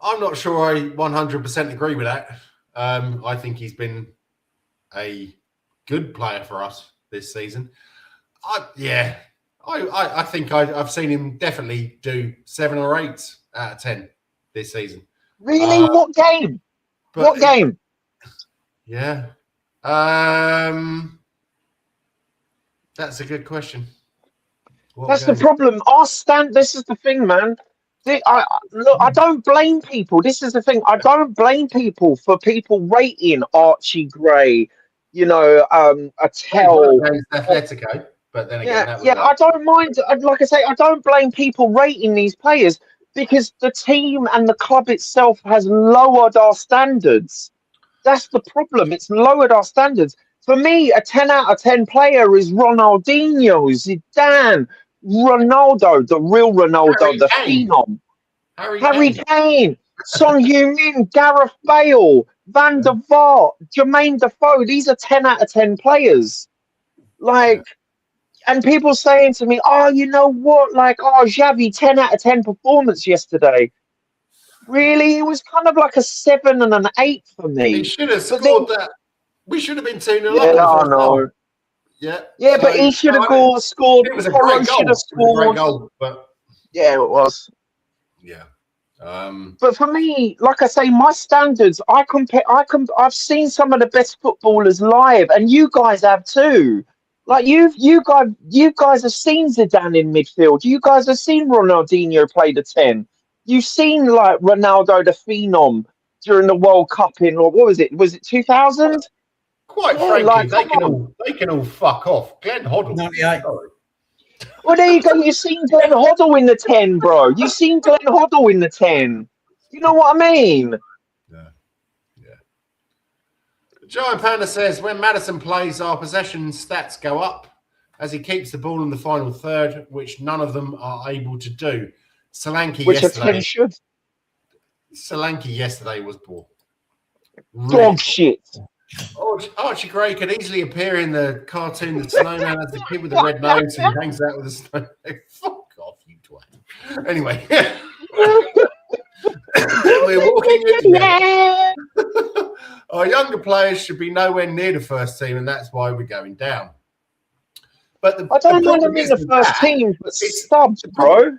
I'm not sure I 100% agree with that. I think he's been a good player for us this season. I think I've seen him definitely do 7 or 8 out of 10 this season. Really? What game? What game? Yeah. That's a good question. That's the problem. This is the thing, man. I don't blame people. This is the thing. I don't blame people for people rating Archie Gray, Attell. Atletico, but then again, I don't mind. Like I say, I don't blame people rating these players because the team and the club itself has lowered our standards. That's the problem. It's lowered our standards. For me, a 10 out of 10 player is Ronaldinho, Zidane, Ronaldo, the real Ronaldo, the phenom. Harry Kane, Son Heung-min, Gareth Bale, Van der Vaart, Jermaine Defoe. These are 10 out of 10 players. And people saying to me, "Oh, you know what? Xavi, 10 out of 10 performance yesterday." Really, it was kind of like a 7 and an 8 for me. He should have scored that. We should have been 2-0 up. Yeah, I know. Yeah, but he should have scored. It was a great goal. Yeah, it was. Yeah. But for me, like I say, my standards. I've seen some of the best footballers live, and you guys have too. Like you guys have seen Zidane in midfield. You guys have seen Ronaldinho play the 10. You've seen Ronaldo the phenom during the World Cup in, or what was it? Was it 2000? Quite frankly, they can all fuck off. Glenn Hoddle. 98. Well, there you go. You've seen Glenn Hoddle in the 10, bro. You've seen Glenn Hoddle in the 10. You know what I mean? Yeah. Giant Panda says, when Maddison plays, our possession stats go up as he keeps the ball in the final third, which none of them are able to do. Solanke yesterday was poor. Dog shit. Archie Gray could easily appear in the cartoon The Snowman as the kid with the red nose who hangs out with the snowman. Fuck off, you twat. Anyway. We're walking in there. Our younger players should be nowhere near the first team, and that's why we're going down. But I don't mind them in the first team, but subs, bro.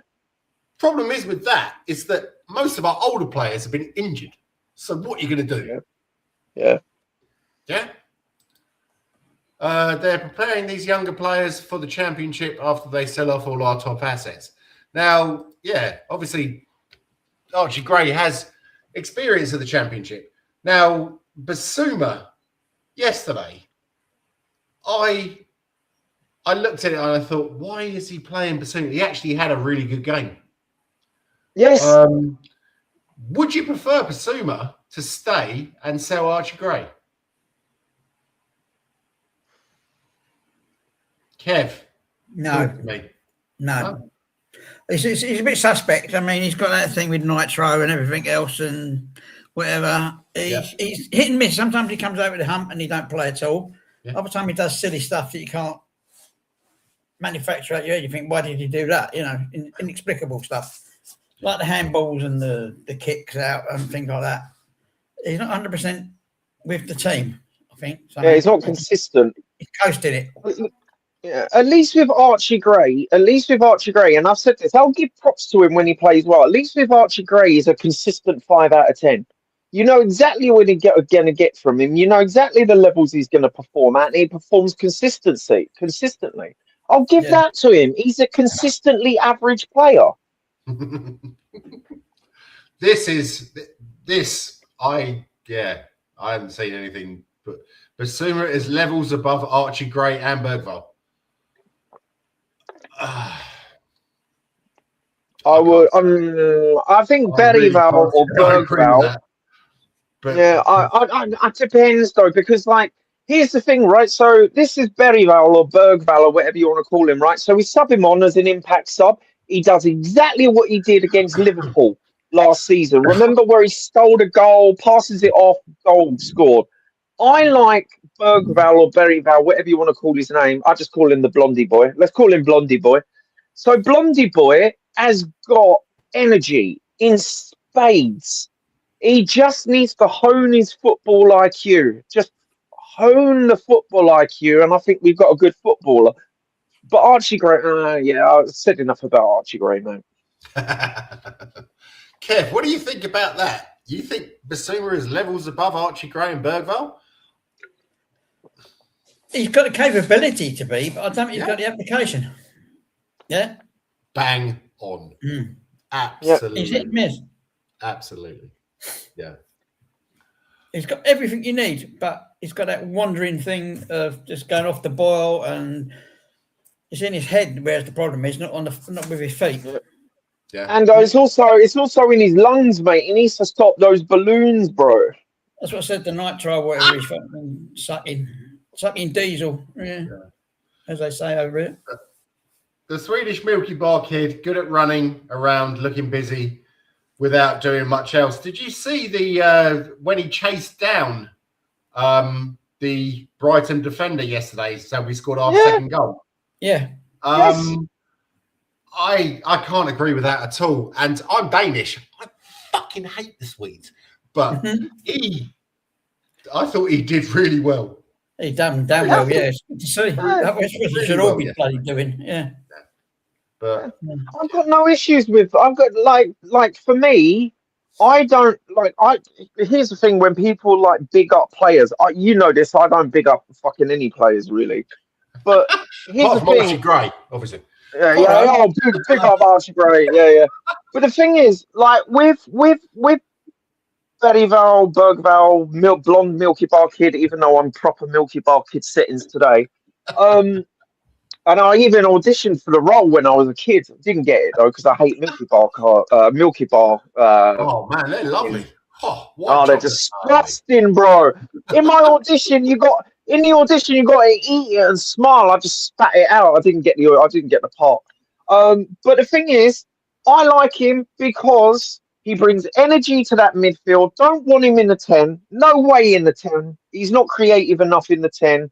Problem is with that is that most of our older players have been injured. So what are you going to do? Yeah. They're preparing these younger players for the championship after they sell off all our top assets. Now, obviously, Archie Gray has experience of the championship. Now, Basuma, yesterday, I looked at it and I thought, why is he playing Basuma? He actually had a really good game. Yes. Would you prefer Basuma to stay and sell Archie Gray? Kev? No. He's a bit suspect. I mean, he's got that thing with nitro and everything else and whatever. He's hit and miss. Sometimes he comes over the hump and he don't play at all. Yeah. Other time he does silly stuff that you can't manufacture at your head. You think, why did he do that? You know, inexplicable stuff. Like the handballs and the kicks out and things like that. He's not 100% with the team, I think. So he's not consistent. He's coasted it. Yeah, at least with Archie Gray, and I've said this, I'll give props to him when he plays well. At least with Archie Gray, he's a consistent 5 out of 10. You know exactly what you're going to get from him. You know exactly the levels he's going to perform at, and he performs consistently. I'll give that to him. He's a consistently average player. I haven't seen anything, but Basuma is levels above Archie Gray and Bergvall. I think Bergvall or Bergvall. It depends though, because like here's the thing, right? So this is Bergvall or Bergvall or whatever you want to call him, right? So we sub him on as an impact sub. He does exactly what he did against Liverpool last season. Remember where he stole the goal, passes it off, goal scored. I like Bergvall or Bergvall, whatever you want to call his name. I just call him the Blondie Boy. Let's call him Blondie Boy. So Blondie Boy has got energy in spades. He just needs to hone his football IQ. Just hone the football IQ, and I think we've got a good footballer. But Archie Gray, I've said enough about Archie Gray, man. Kev, what do you think about that? You think Basuma is levels above Archie Gray and Bergvall? He's got the capability to be, but I don't think he's got the application. Yeah? Bang on. Absolutely. He's hit and miss. Absolutely. Yeah. He's got everything you need, but he's got that wandering thing of just going off the boil, and it's in his head. Whereas the problem is not with his feet. Yeah. And it's also in his lungs, mate. He needs to stop those balloons, bro. That's what I said. The nitro, whatever he's fucking sucking diesel. Yeah, as they say over here. The Swedish Milky Bar kid, good at running around, looking busy, without doing much else. Did you see the when he chased down the Brighton defender yesterday? So we scored our second goal. Yeah. I can't agree with that at all. And I'm Danish. I fucking hate the Swedes, but I thought he did really well. He done well, yeah. It's good to see. That was what we should all be bloody doing, yeah. But I've got no issues with. I've got like for me, I don't like. Here's the thing: when people like big up players, you know this. I don't big up fucking any players really. But here's the thing: Archie Gray, obviously. Yeah. Big up Archie Gray. Yeah. But the thing is, like with Bergvall, blonde Milky Bar kid. Even though I'm proper Milky Bar kid settings today, and I even auditioned for the role when I was a kid. Didn't get it though because I hate Milky Bar. Oh man, they're lovely. They're disgusting, bro. In the audition, you got to eat it and smile. I just spat it out. I didn't get the part. But the thing is, I like him because he brings energy to that midfield. Don't want him in the 10. No way in the 10. He's not creative enough in the 10.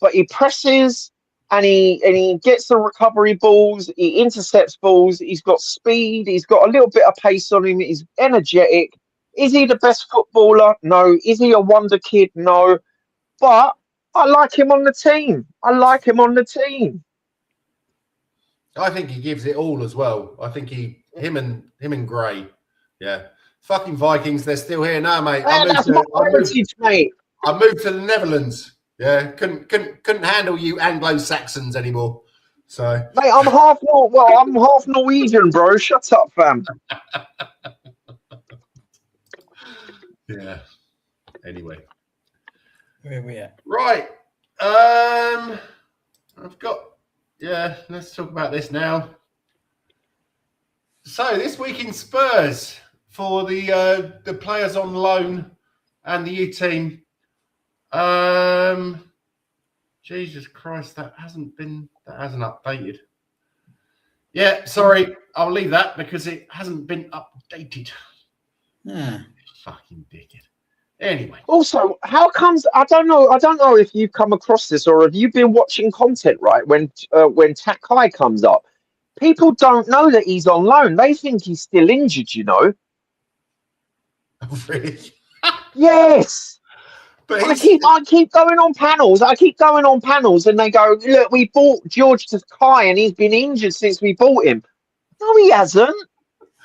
But he presses. and he gets the recovery balls, he intercepts balls, he's got speed, he's got a little bit of pace on him, he's energetic. Is he the best footballer? No. Is he a wonder kid? No. But I like him on the team. I think he gives it all as well. I think him and Gray, yeah. Fucking Vikings, they're still here now, mate. That's my heritage, mate. I moved to the Netherlands. Yeah, couldn't handle you Anglo-Saxons anymore. So, mate, I'm half Norwegian, bro. Shut up, fam. Yeah. Anyway, where are we at? Right. Let's talk about this now. So this week in Spurs for the players on loan and the U team. Jesus Christ, that hasn't updated. Yeah, sorry, I'll leave that because it hasn't been updated. Yeah. Fucking dickhead. Anyway. Also, how comes I don't know if you've come across this or have you been watching content, right? When Takai comes up, people don't know that he's on loan. They think he's still injured, you know. Oh, really? Yes. But I keep going on panels and they go, look, we bought George Takai and he's been injured since we bought him. No, he hasn't.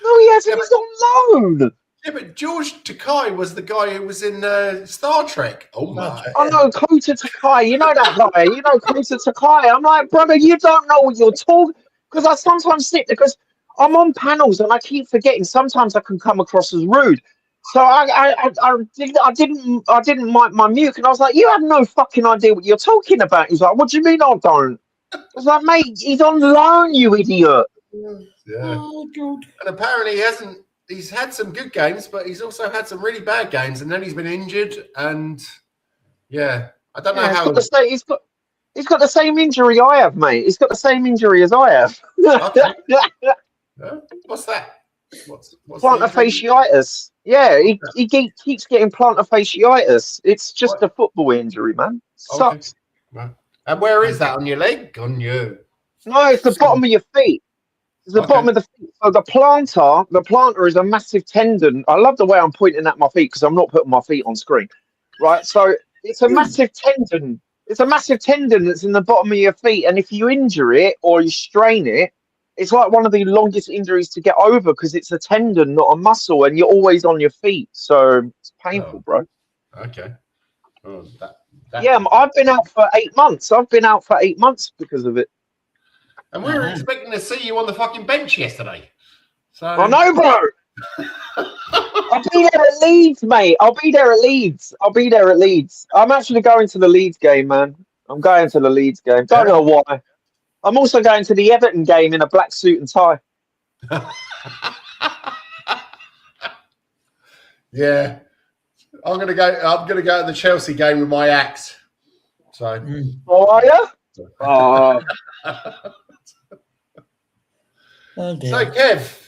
Yeah, he's on loan. Yeah, but George Takai was the guy who was in Star Trek. Oh, my. I know Kota Takai. You know that guy. You know Kota Takai. I'm like, brother, you don't know what you're talking. Because I sometimes sit there because I'm on panels and I keep forgetting. Sometimes I can come across as rude. So I didn't mic my mute and I was like, you have no fucking idea what you're talking about. He's like, what do you mean I don't? I was like, mate, he's on loan, you idiot. Yeah. Oh, God. And apparently he's had some good games, but he's also had some really bad games, and then he's been injured. And yeah, I don't know how. He's got the same injury I have, mate. He's got the same injury as I have. Okay. What's that? What's plantar fasciitis? Yeah, he keeps getting plantar fasciitis. It's just a football injury, man. Sucks. Okay. And where is that on your leg? On you? No, it's the bottom of your feet. It's the bottom of the feet. So the plantar is a massive tendon. I love the way I'm pointing at my feet because I'm not putting my feet on screen. Right. So it's a massive tendon. It's a massive tendon that's in the bottom of your feet. And if you injure it or you strain it, it's like one of the longest injuries to get over because it's a tendon, not a muscle, and you're always on your feet. So it's painful, bro. Okay. Oh, yeah, I've been out for 8 months. I've been out for 8 months because of it. And we were expecting to see you on the fucking bench yesterday. So I know, bro. I'll be there at Leeds, mate. I'll be there at Leeds. I'm actually going to the Leeds game, man. I'm going to the Leeds game. Don't know why. I'm also going to the Everton game in a black suit and tie. Yeah. I'm gonna go to the Chelsea game with my axe. So Oh, are you? Oh. Oh, dear. So Kev,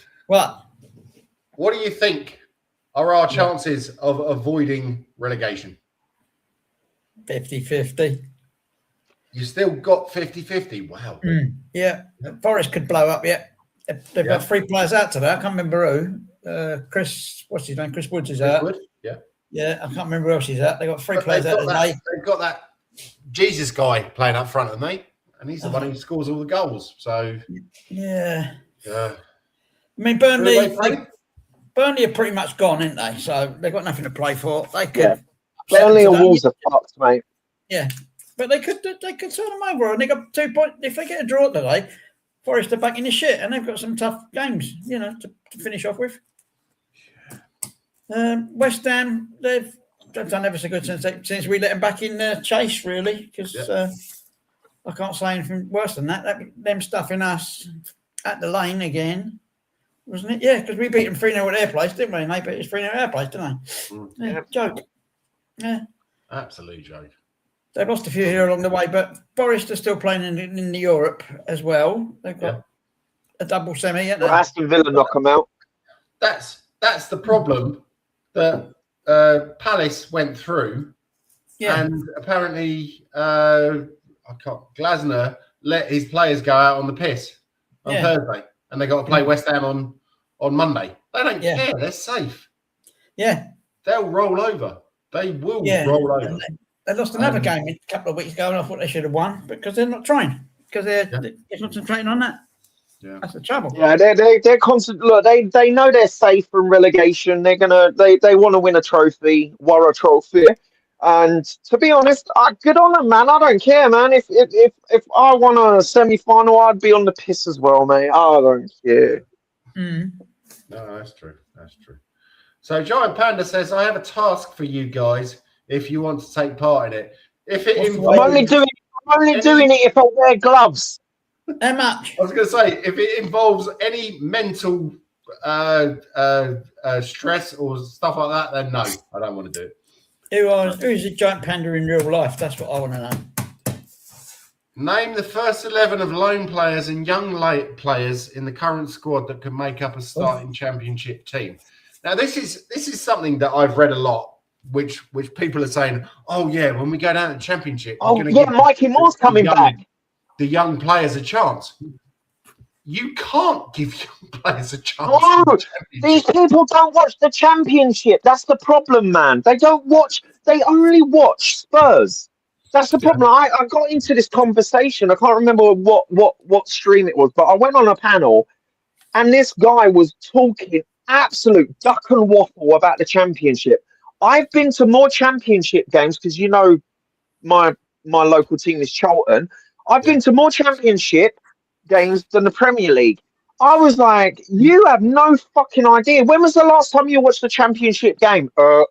what do you think are our chances of avoiding relegation? 50-50. You still got 50-50. Wow. Yeah. Forest could blow up yet. They've got 3 players out today. I can't remember who. Chris, what's his name? Chris Woods is out. Wood? Yeah. Yeah, I can't remember who else he's out. They've got 3 players out today. They've got that Jesus guy playing up front, haven't they? And he's the one who scores all the goals. So yeah. I mean, Burnley are pretty much gone, aren't they? So they've got nothing to play for. They could. Burnley and Wolves are fucked, mate. Yeah, but they could turn them over, and they got 2 points. If they get a draw today, Forest are back in the shit, and they've got some tough games, to finish off with. West Ham, they've done ever so good since we let them back in the chase, really, because I can't say anything worse than that. Them stuffing us at the lane again, wasn't it? Yeah, because we beat them 3-0 at their place, didn't we? And they beat us 3-0 at our place, didn't they? Yeah, joke. Yeah. Absolute joke. They've lost a few here along the way, but Forest are still playing in the Europe as well. They've got a double semi, haven't they? Aston Villa knock them out. That's the problem that Palace went through. Yeah. And apparently Glasner let his players go out on the piss on Thursday, and they got to play West Ham on Monday. They don't care. They're safe. Yeah. They'll roll over. They will roll over. They lost another game a couple of weeks ago, and I thought they should have won because they're not trying. Because they're concentrating on that. Yeah. That's the trouble. Yeah, they're constant. Look, they know they're safe from relegation. They want to win a trophy, Warra Trophy. And to be honest, good on them, man. I don't care, man. If I won a semi-final, I'd be on the piss as well, mate. I don't care. No, that's true. That's true. So Giant Panda says, I have a task for you guys if you want to take part in it. If it involves, I'm only doing it if I wear gloves. How much? I was going to say, if it involves any mental stress or stuff like that, then no, I don't want to do it. Who is a Giant Panda in real life? That's what I want to know. Name the first 11 of loan players and young late players in the current squad that can make up a starting championship team. Now, this is something that I've read a lot, which people are saying, oh, yeah, when we go down to the championship, Mikey Moore's coming back. The young players a chance. You can't give young players a chance. No, these people don't watch the championship. That's the problem, man. They don't watch. They only watch Spurs. That's the problem. I got into this conversation. I can't remember what stream it was, but I went on a panel, and this guy was talking absolute duck and waffle about the championship. I've been to more championship games because my local team is Charlton. I've been to more championship games than the Premier League. I was like, you have no fucking idea. When was the last time you watched a championship game? The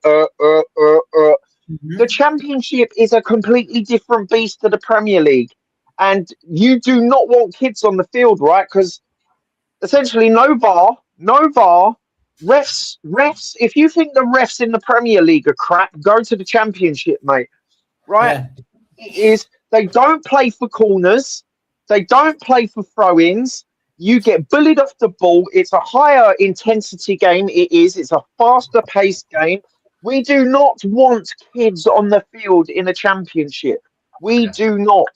championship is a completely different beast to the Premier League. And you do not want kids on the field, right? Because essentially no VAR, refs. If you think the refs in the Premier League are crap, go to the championship, mate. Right? Yeah. They don't play for corners. They don't play for throw-ins. You get bullied off the ball. It's a higher intensity game. It's a faster paced game. We do not want kids on the field in a championship. We do not.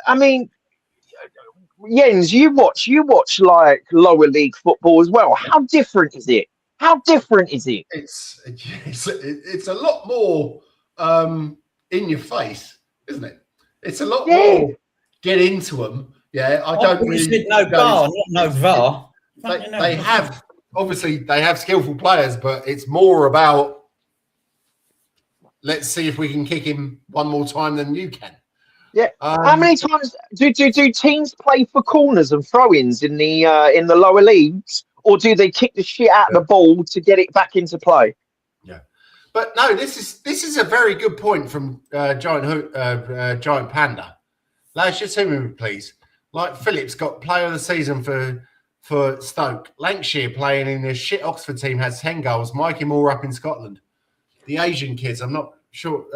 I mean, Jens, you watch like lower league football as well. How different is it? It's a lot more in your face, isn't it? It's a lot more get into them. Yeah, I don't really said no bar, not no VAR. They have skillful players, but it's more about let's see if we can kick him one more time than you can. Yeah. How many times do teams play for corners and throw-ins in the lower leagues, or do they kick the shit out of the ball to get it back into play? Yeah, but no, this is a very good point from Giant Panda. Lads, just hear me, please. Like Phillips got player of the season for Stoke. Lancashire playing in the shit Oxford team has 10 goals. Mikey Moore up in Scotland. The Asian kids, I'm not sure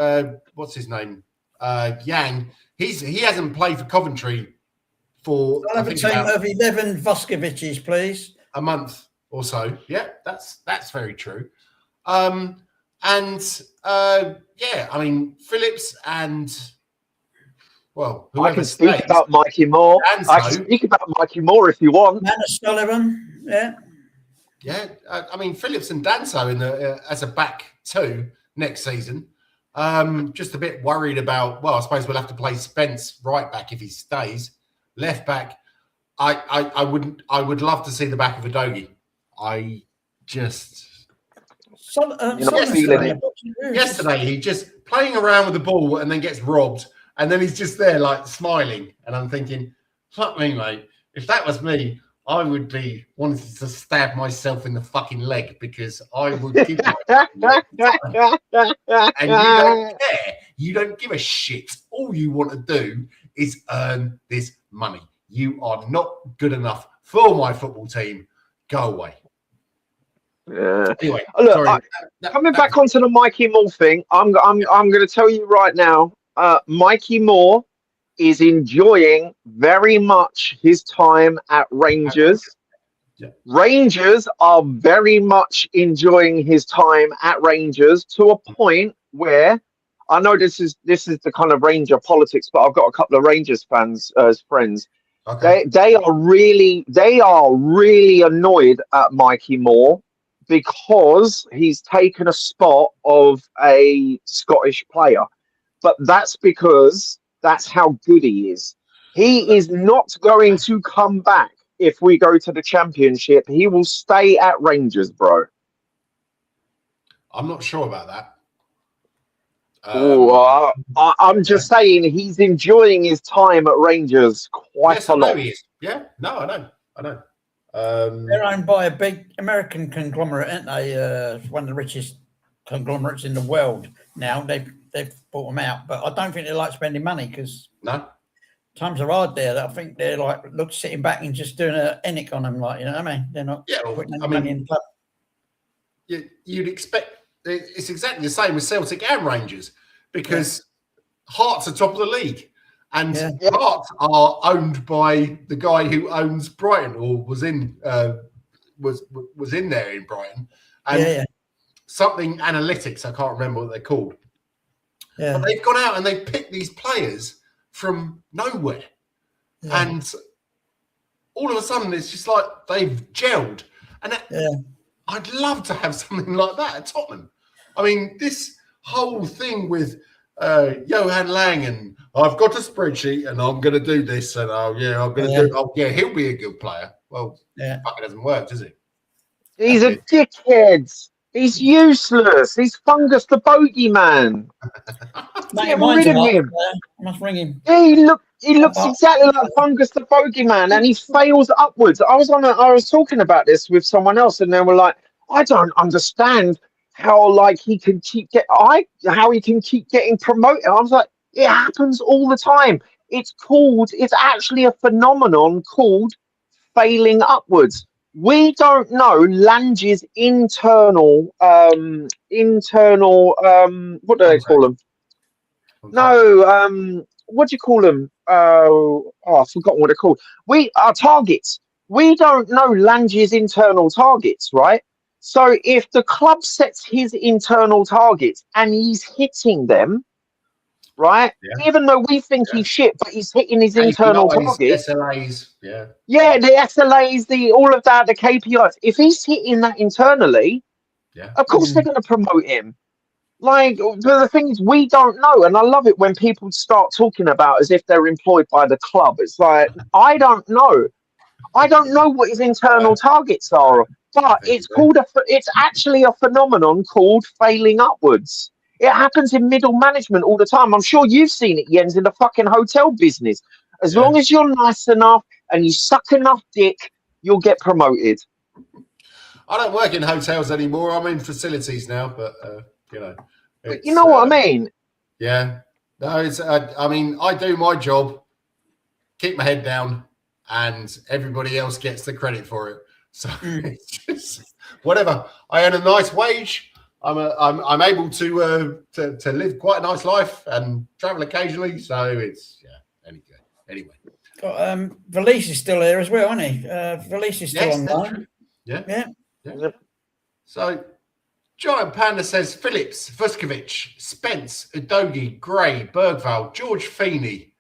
what's his name. Yang. He hasn't played for Coventry for I'll have a team of 11 Vuskovics, please. A month or so. Yeah, that's very true. I mean Phillips and I can speak about Mikey Moore. I can speak about Mikey Moore if you want. Manor Sullivan, yeah. I mean Phillips and Danso as a back two next season. Just a bit worried about. Well, I suppose we'll have to play Spence right back if he stays. Left back, I would love to see the back of Udogie. I just yesterday he just playing around with the ball and then gets robbed. And then he's just there, like, smiling. And I'm thinking, fuck me, mate. If that was me, I would be wanting to stab myself in the fucking leg because I would give my And you don't care. You don't give a shit. All you want to do is earn this money. You are not good enough for my football team. Go away. Anyway, look, coming back onto the Mikey Moore thing, I'm going to tell you right now, Mikey Moore is enjoying very much his time at Rangers. Yeah. Rangers are very much enjoying his time at Rangers to a point where I know this is the kind of Ranger politics, but I've got a couple of Rangers fans as friends. Okay. They are really annoyed at Mikey Moore because he's taken a spot of a Scottish player. But that's because that's how good he is. He is not going to come back if we go to the Championship. He will stay at Rangers, bro. I'm not sure about that. I'm just saying he's enjoying his time at Rangers quite a lot. He is. Yeah, no, I know. They're owned by a big American conglomerate, aren't they? One of the richest conglomerates in the world now. They've bought them out, but I don't think they like spending money because times are hard there. I think they're like sitting back and just doing a ENIC on them, like, you know what I mean? They're not putting any money in the club. You'd expect it's exactly the same with Celtic and Rangers because Hearts are top of the league, and Hearts are owned by the guy who owns Brighton or was in there in Brighton, and something analytics. I can't remember what they're called. Yeah. But they've gone out and they've picked these players from nowhere. Yeah. And all of a sudden, it's just like they've gelled. And I'd love to have something like that at Tottenham. I mean, this whole thing with Johan Lang and I've got a spreadsheet and I'm going to do this and I'm going to do. Oh, yeah, he'll be a good player. Well, fucking doesn't work, does it? He's a dickhead. He's useless. He's Fungus the Bogeyman. Get rid of him. I must ring him. He looks exactly like Fungus the Bogeyman, and he fails upwards. I was talking about this with someone else, and they were like, "I don't understand how he can keep getting promoted." I was like, "It happens all the time. It's actually a phenomenon called failing upwards." We don't know Lange's internal what do they call them? No, what do you call them? I've forgotten what they're called. Our targets. We don't know Lange's internal targets, right? So if the club sets his internal targets and he's hitting them, right? Yeah. Even though we think he's shit, but he's hitting his internal targets. SLAs, the SLAs, all of that, the KPIs. If he's hitting that internally, of course they're going to promote him. But the thing is, we don't know, and I love it when people start talking about as if they're employed by the club. It's like, I don't know. I don't know what his internal targets are, but it's actually a phenomenon called failing upwards. It happens in middle management all the time. I'm sure you've seen it, Jens, in the fucking hotel business. As long as you're nice enough and you suck enough dick, you'll get promoted. I don't work in hotels anymore. I'm in facilities now, but But you know what I mean? Yeah. No, it's. I mean, I do my job, keep my head down, and everybody else gets the credit for it. So it's just whatever. I earn a nice wage. I'm able to live quite a nice life and travel occasionally. So it's anyway. Valise is still there as well, isn't he? Valise is still online. Yeah. So Giant Panda says Phillips, Vuskovic, Spence, Udogie, Gray, Bergvall, George Feeney,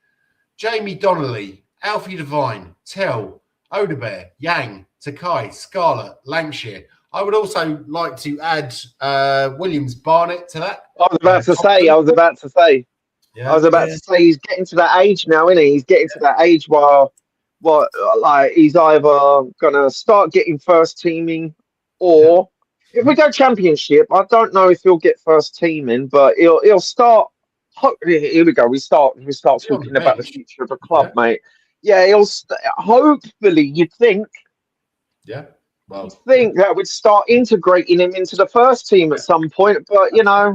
Jamie Donnelly, Alfie Devine, Tell, Odebear, Yang, Takai, Scarlett, Lancashire. I would also like to add Williams Barnett to that. I was about to say. He's getting to that age now, isn't he? He's getting to that age where he's either gonna start getting first teaming, or if we go Championship, I don't know if he'll get first teaming, but he'll start. Here we go. We start talking about the future of the club, mate. Yeah, he'll hopefully. You'd think. Yeah. Well, I think that would start integrating him into the first team at some point, but Yeah.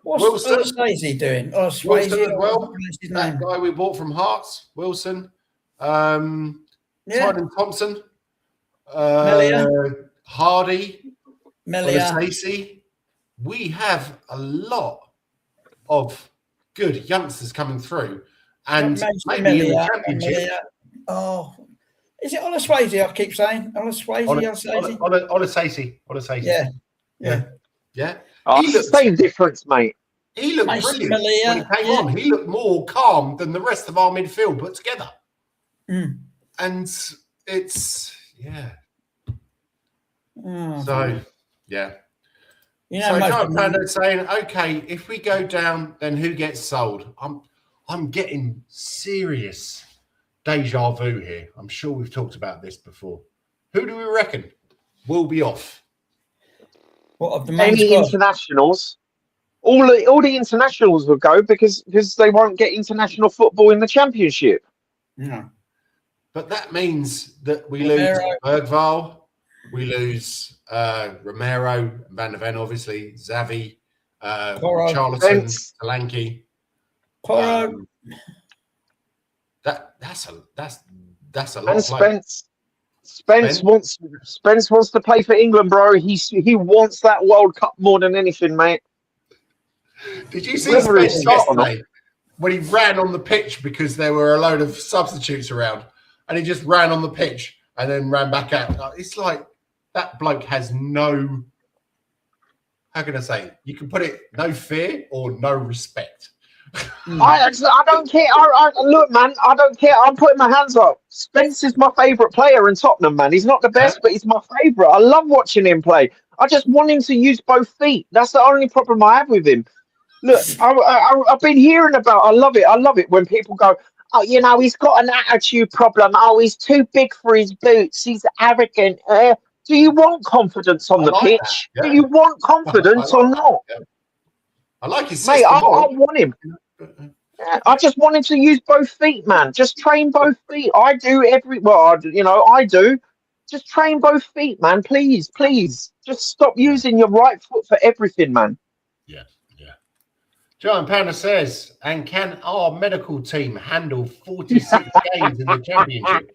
What's Swayze doing? Wilson as well. That guy we bought from Hearts, Wilson. Tyden Thompson. Hardy. Olasasi. We have a lot of good youngsters coming through, and maybe in the Championship. Is it Olasasi? I keep saying Olasasi. Olasasi. Yeah. It's the same difference, mate. He looked brilliant when he came on. He looked more calm than the rest of our midfield put together. And it's, So, yeah. So John Pando's saying, okay, if we go down, then who gets sold? I'm getting serious deja vu here. I'm sure we've talked about this before. Who do we reckon will be off? What of the main Any squad? internationals? All the internationals will go because they won't get international football in the Championship. No. But that means that we lose Bergvall, we lose Romero, Van der Ven, obviously, Xavi, Charlton, Solanke. That's a lot. And Spence wants to play for England, bro. He wants that World Cup more than anything, mate. Did you see Spence yesterday when he ran on the pitch because there were a load of substitutes around, and he just ran on the pitch and then ran back out? It's like that bloke has no. How can I say? You can put it no fear or no respect. I don't care. Look, man, I don't care. I'm putting my hands up. Spence is my favourite player in Tottenham, man. He's not the best, but he's my favourite. I love watching him play. I just want him to use both feet. That's the only problem I have with him. Look, I've been hearing about. I love it when people go, oh, you know, he's got an attitude problem. Oh, he's too big for his boots. He's arrogant. Do you want confidence on the pitch? Yeah. Do you want confidence or not? Yeah. I like his system. Mate, I want him. Yeah, I just want him to use both feet, man. Just train both feet. I do I do. Just train both feet, man. Please. Just stop using your right foot for everything, man. Yeah. John Pounder says, and can our medical team handle 46 games in the Championship?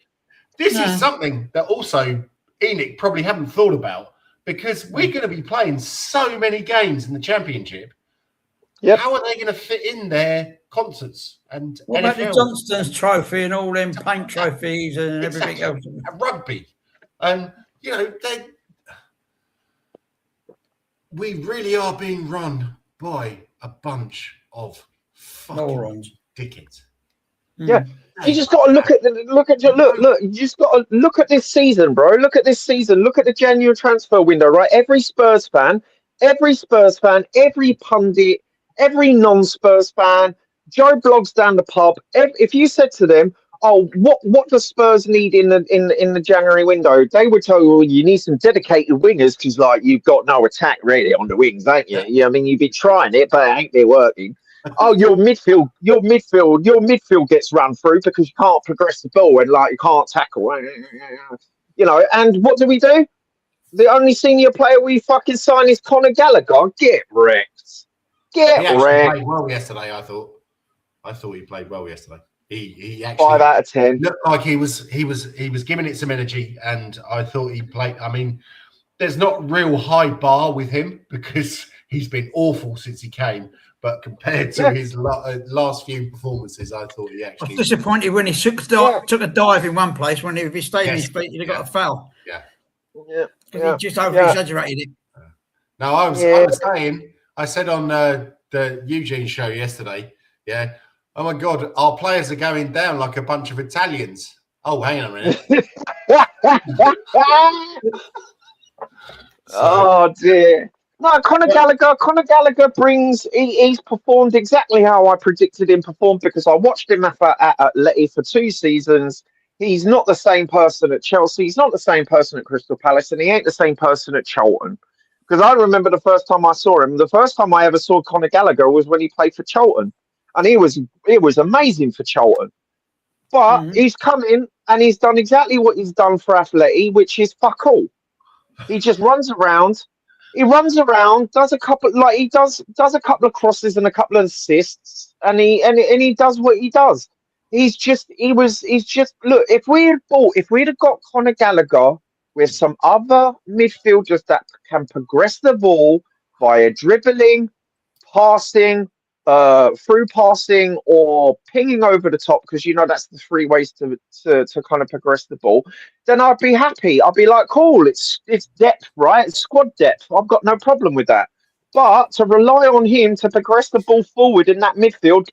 This is something that also Enoch probably haven't thought about, because we're going to be playing so many games in the Championship. Yep. How are they going to fit in their concerts and what about the Johnston's trophy and all them paint trophies and everything else? And rugby. And, we really are being run by a bunch of fucking dickheads. Yeah. You just got to look. You just got to look at this season, bro. Look at this season. Look at the January transfer window, right? Every Spurs fan, every pundit, every non-Spurs fan, Joe Blogs down the pub. If you said to them, "Oh, what does Spurs need in the January window?" They would tell you, "Well, you need some dedicated wingers because, like, you've got no attack really on the wings, ain't you? Yeah, I mean, you've been trying it, but it ain't been working. Oh, your midfield gets run through because you can't progress the ball and like you can't tackle, And what do? The only senior player we fucking sign is Conor Gallagher. Get wrecked. He played well yesterday. I thought he played well yesterday. He actually 5 out of 10 looked like he was giving it some energy, and I thought he played. I mean, there's not real high bar with him because he's been awful since he came. But compared to his last few performances, I thought he actually. I was disappointed when he took a dive in one place. When if he stayed in his feet, he'd have got a foul. Yeah. He just over-exaggerated it. No, I was saying. I said on the Eugene show yesterday. Yeah. Oh my God, our players are going down like a bunch of Italians. Oh, hang on a minute. Oh dear. No, Conor Gallagher brings. He's performed exactly how I predicted him perform because I watched him at Letty for 2 seasons. He's not the same person at Chelsea. He's not the same person at Crystal Palace, and he ain't the same person at Charlton. Because I remember the first time I saw him. The first time I ever saw Conor Gallagher was when he played for Charlton, and it was amazing for Charlton. But he's come in and he's done exactly what he's done for Atleti, which is fuck all. He just runs around. He runs around, does a couple a couple of crosses and a couple of assists, and he does what he does. He's just look, if we'd have got Conor Gallagher with some other midfielders that can progress the ball via dribbling, passing, through passing or pinging over the top, because that's the 3 ways to kind of progress the ball, then I'd be happy. I'd be like, cool, it's depth, right? It's squad depth. I've got no problem with that. But to rely on him to progress the ball forward in that midfield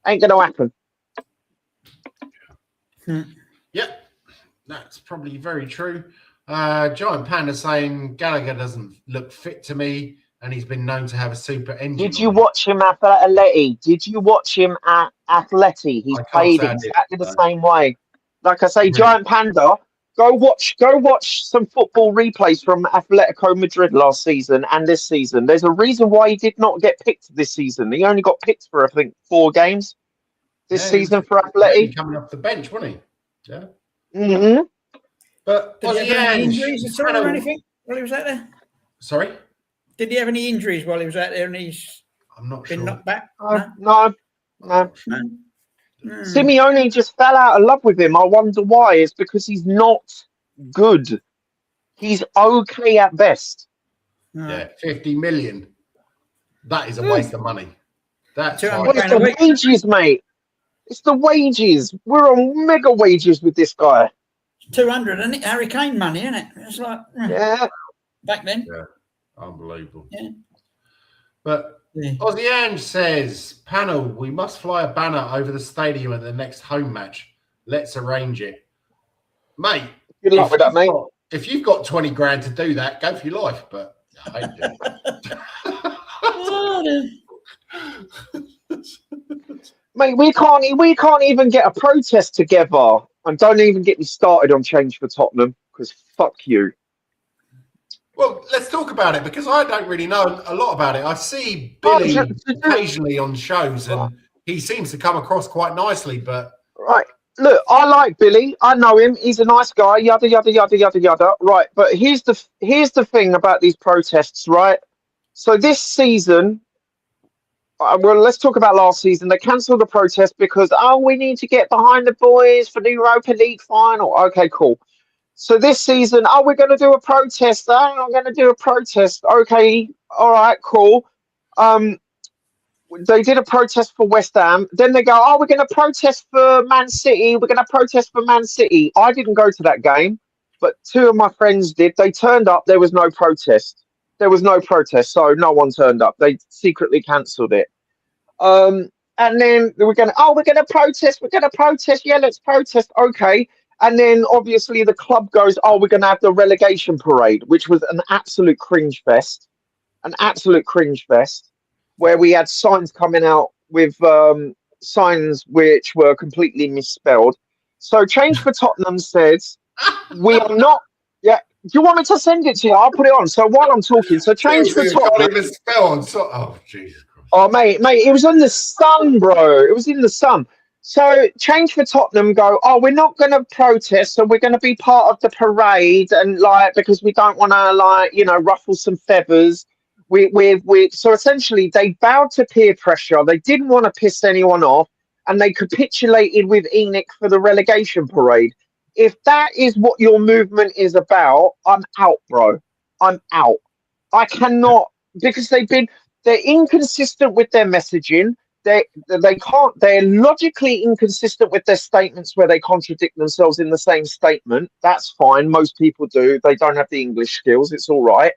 ain't going to happen. Yep, that's probably very true. Giant Panda saying Gallagher doesn't look fit to me, and he's been known to have a super engine. Did you watch him at Atleti? Did you watch him at Atleti? He's played exactly the same way. Like I say, Giant Panda, go watch some football replays from Atletico Madrid last season and this season. There's a reason why he did not get picked this season. He only got picked for, I think, 4 games this season for Atleti. Coming off the bench, wasn't he? Yeah. Mm-hmm. But did he have any injuries at all or anything while he was out there? Sorry? Did he have any injuries while he was out there and he's been knocked back? No. Simeone just fell out of love with him. I wonder why. It's because he's not good. He's okay at best. Yeah, 50 million. That is a waste of money. That's it's the wages, mate. It's the wages. We're on mega wages with this guy. 200, isn't it? Harry Kane money, isn't it? It's like back then. Yeah, unbelievable. Yeah. But Aussie Ange says, panel, we must fly a banner over the stadium at the next home match. Let's arrange it. Mate. Good luck with that, mate. If you've got 20 grand to do that, go for your life. But I hate it. Mate, we can't even get a protest together. And don't even get me started on Change for Tottenham, because fuck you. Well, let's talk about it, because I don't really know a lot about it. I see Billy occasionally on shows, and he seems to come across quite nicely, but... Right. Look, I like Billy. I know him. He's a nice guy, yada, yada, yada, yada, yada. Right, but here's the thing about these protests, right? So this season... well, let's talk about last season. They cancelled the protest because, we need to get behind the boys for the Europa League final. Okay, cool. So this season, we're going to do a protest. I'm going to do a protest. Okay, all right, cool. They did a protest for West Ham. Then they go, we're going to protest for Man City. We're going to protest for Man City. I didn't go to that game, but 2 of my friends did. They turned up. There was no protest. So no one turned up. They secretly cancelled it. And then we're going to protest. We're going to protest. Yeah, let's protest. Okay. And then obviously the club goes, we're going to have the relegation parade, which was an absolute cringe fest. Where we had signs coming out with signs which were completely misspelled. So Change for Tottenham says, we are not... Yeah. Do you want me to send it to you? I'll put it on. So while I'm talking, so Change for Tottenham... Can't even spell on. Oh, Jesus Christ. Oh, mate, it was in the sun, bro. It was in the sun. So Change for Tottenham go, we're not going to protest, so we're going to be part of the parade, and because we don't want to ruffle some feathers. So essentially they bowed to peer pressure. They didn't want to piss anyone off, and they capitulated with ENIC for the relegation parade. If that is what your movement is about, I'm out, bro. I'm out. I cannot, because they're inconsistent with their messaging. They're logically inconsistent with their statements where they contradict themselves in the same statement. That's fine. Most people do. They don't have the English skills. It's all right.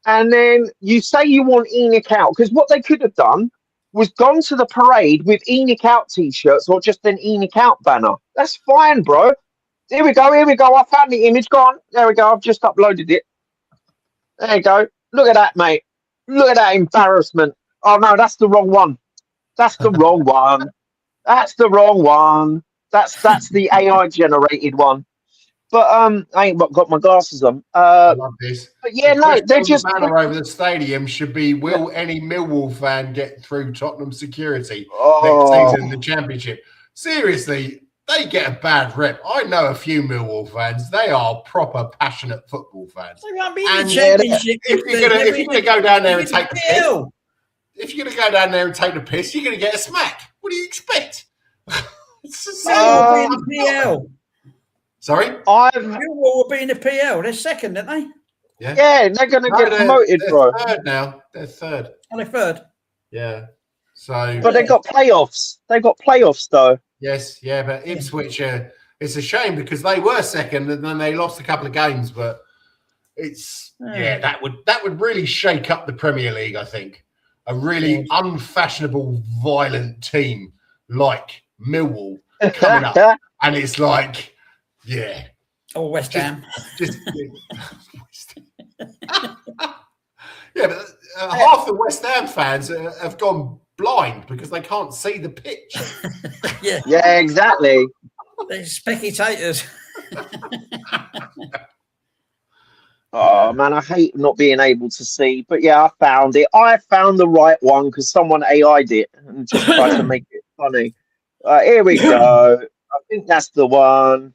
And then you say you want ENIC out, because what they could have done was gone to the parade with ENIC out t-shirts or just an ENIC out banner. That's fine, bro. Here we go. I found the image. Go on. There we go. I've just uploaded it. There you go. Look at that, mate. Look at that embarrassment. Oh, no, that's the wrong one. That's the wrong one. That's the AI generated one. But I ain't got my glasses on. I love this. But yeah, they're just... The banner over the stadium should be, will any Millwall fan get through Tottenham security next season in the Championship? Seriously, they get a bad rep. I know a few Millwall fans. They are proper passionate football fans. They won't be in the Championship. If you're going to go down there and take the piss, if you're going to go down there and take the piss, you're going to get a smack. What do you expect? It's the same. In the PL. Sorry? Millwall will be in the PL. They're second, aren't they? Yeah, they're going to get promoted, bro. They're third now. They're third. Oh, they're third? Yeah. So. But they got playoffs. They got playoffs, though. Yes, yeah, but Ipswich, it's a shame because they were second and then they lost a couple of games, but It's that would really shake up the Premier League. I think a really unfashionable, violent team like Millwall coming up, and it's like, or West Ham. But half the West Ham fans have gone blind because they can't see the pitch. Yeah, exactly. They're spectators. Oh man, I hate not being able to see, but yeah, I found it. I found the right one because someone AI'd it and just tried to make it funny. Here we go. I think that's the one.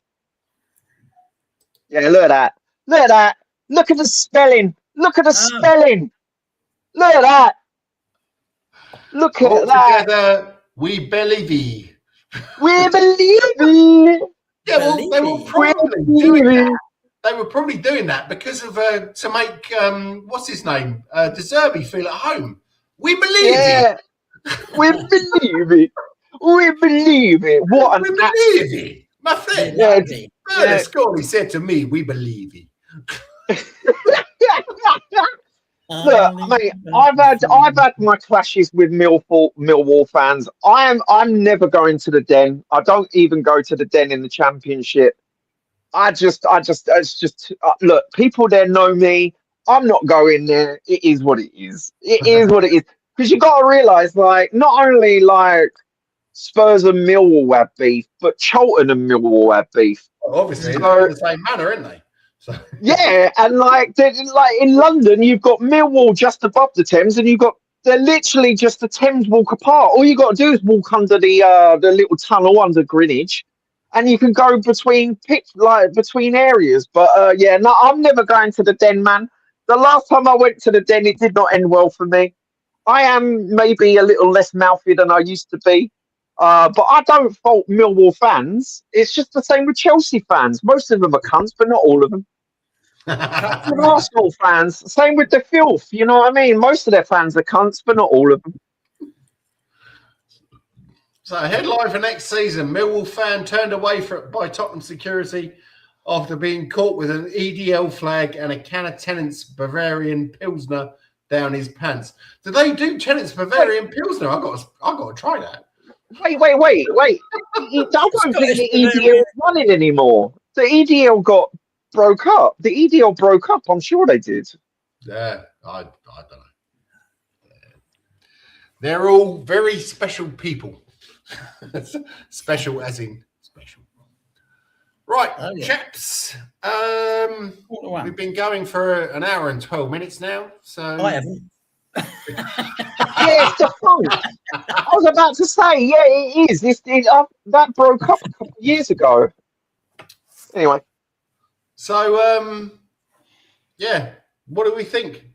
Yeah, look at that. Look at that. Look at the spelling. Look at the spelling. Look at that. Look at that. Together, we believe it. We believe it. Yeah, well, they were probably doing that. They were probably doing that because of to make what's his name, De Zerbi feel at home. We believe it. We believe it. We believe it. What an believe it. My friend, Scully said to me, "We believe it." Look, mate, I've had my clashes with Millwall fans. I'm never going to the Den. I don't even go to the Den in the Championship. It's just look, people there know me. I'm not going there. It is what it is. It is what it is. Because you got to realise, like, not only like Spurs and Millwall have beef, but Charlton and Millwall have beef. Well, obviously, they're in the same manner, aren't they? So. Yeah, and like in London, you've got Millwall just above the Thames, and they're literally just a Thames walk apart. All you got to do is walk under the little tunnel under Greenwich, and you can go between areas. But I'm never going to the Den, man. The last time I went to the Den, it did not end well for me. I am maybe a little less mouthy than I used to be. But I don't fault Millwall fans. It's just the same with Chelsea fans. Most of them are cunts, but not all of them. With Arsenal fans, same with the filth. You know what I mean? Most of their fans are cunts, but not all of them. So, headline for next season: Millwall fan turned away by Tottenham security after being caught with an EDL flag and a can of Tennent's Bavarian Pilsner down his pants. Do they do Tennent's Bavarian Pilsner? I got to try that. Wait. I don't think the EDL is running anymore. The EDL broke up. The EDL broke up. I'm sure they did. Yeah, I don't know. They're all very special people. Special as in special. Right, chaps. We've been going for an hour and 12 minutes now. So I haven't. Yeah, it's the fun. I was about to say, yeah, it is. That broke up a couple of years ago. Anyway. So, what do we think?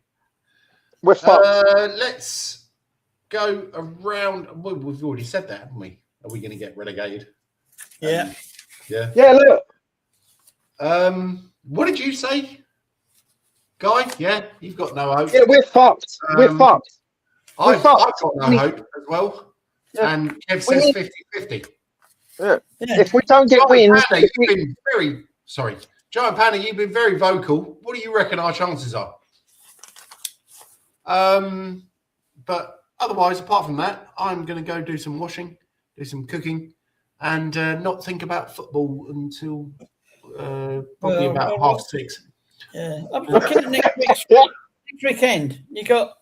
We're fucked. Let's go around. Well, we've already said that, haven't we? Are we going to get relegated? Yeah. Yeah, look. What did you say? Guy, yeah, you've got no hope. Yeah, we're fucked. We're fucked. I've got no hope as well. Yeah. And Kev says 50-50. Yeah. If we don't get wins... Giant Panda, you've been very vocal. What do you reckon our chances are? But otherwise, apart from that, I'm going to go do some washing, do some cooking, and not think about football until probably about 6:30. Yeah, I'm looking at next weekend. You got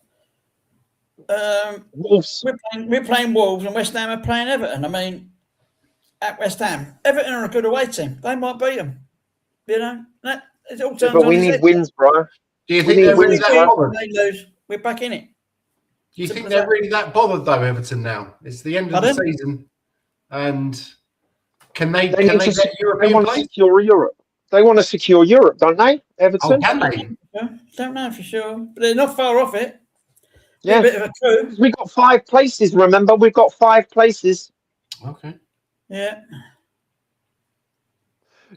Wolves. We're playing Wolves, and West Ham are playing Everton. I mean, at West Ham, Everton are a good away team. They might beat them. You know, it all turns but we need wins, bro. Do you think they're really that bothered? They lose, we're back in it. Do you think they're really that bothered though, Everton? Now it's the end of the season, and can they get European place? Secure Europe. They want to secure Europe, don't they? Everton. Oh, can they? Don't know for sure, but they're not far off it. Yeah, a bit of a coup. We got 5 places. Remember, we've got 5 places. Okay. Yeah.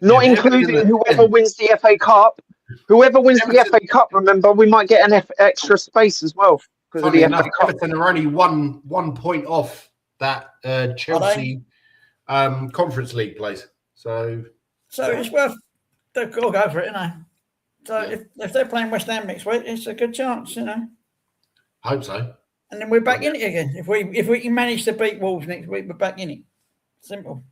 Not including whoever wins the FA Cup. Whoever wins the FA Cup, remember, we might get an extra space as well because of the FA Cup. Everton are only one point off that Chelsea Conference League place. So it's worth. They'll go for it, you know. So if they're playing West Ham next week, it's a good chance, you know. Hope so. And then we're back in it again. If we can manage to beat Wolves next week, we're back in it. Simple.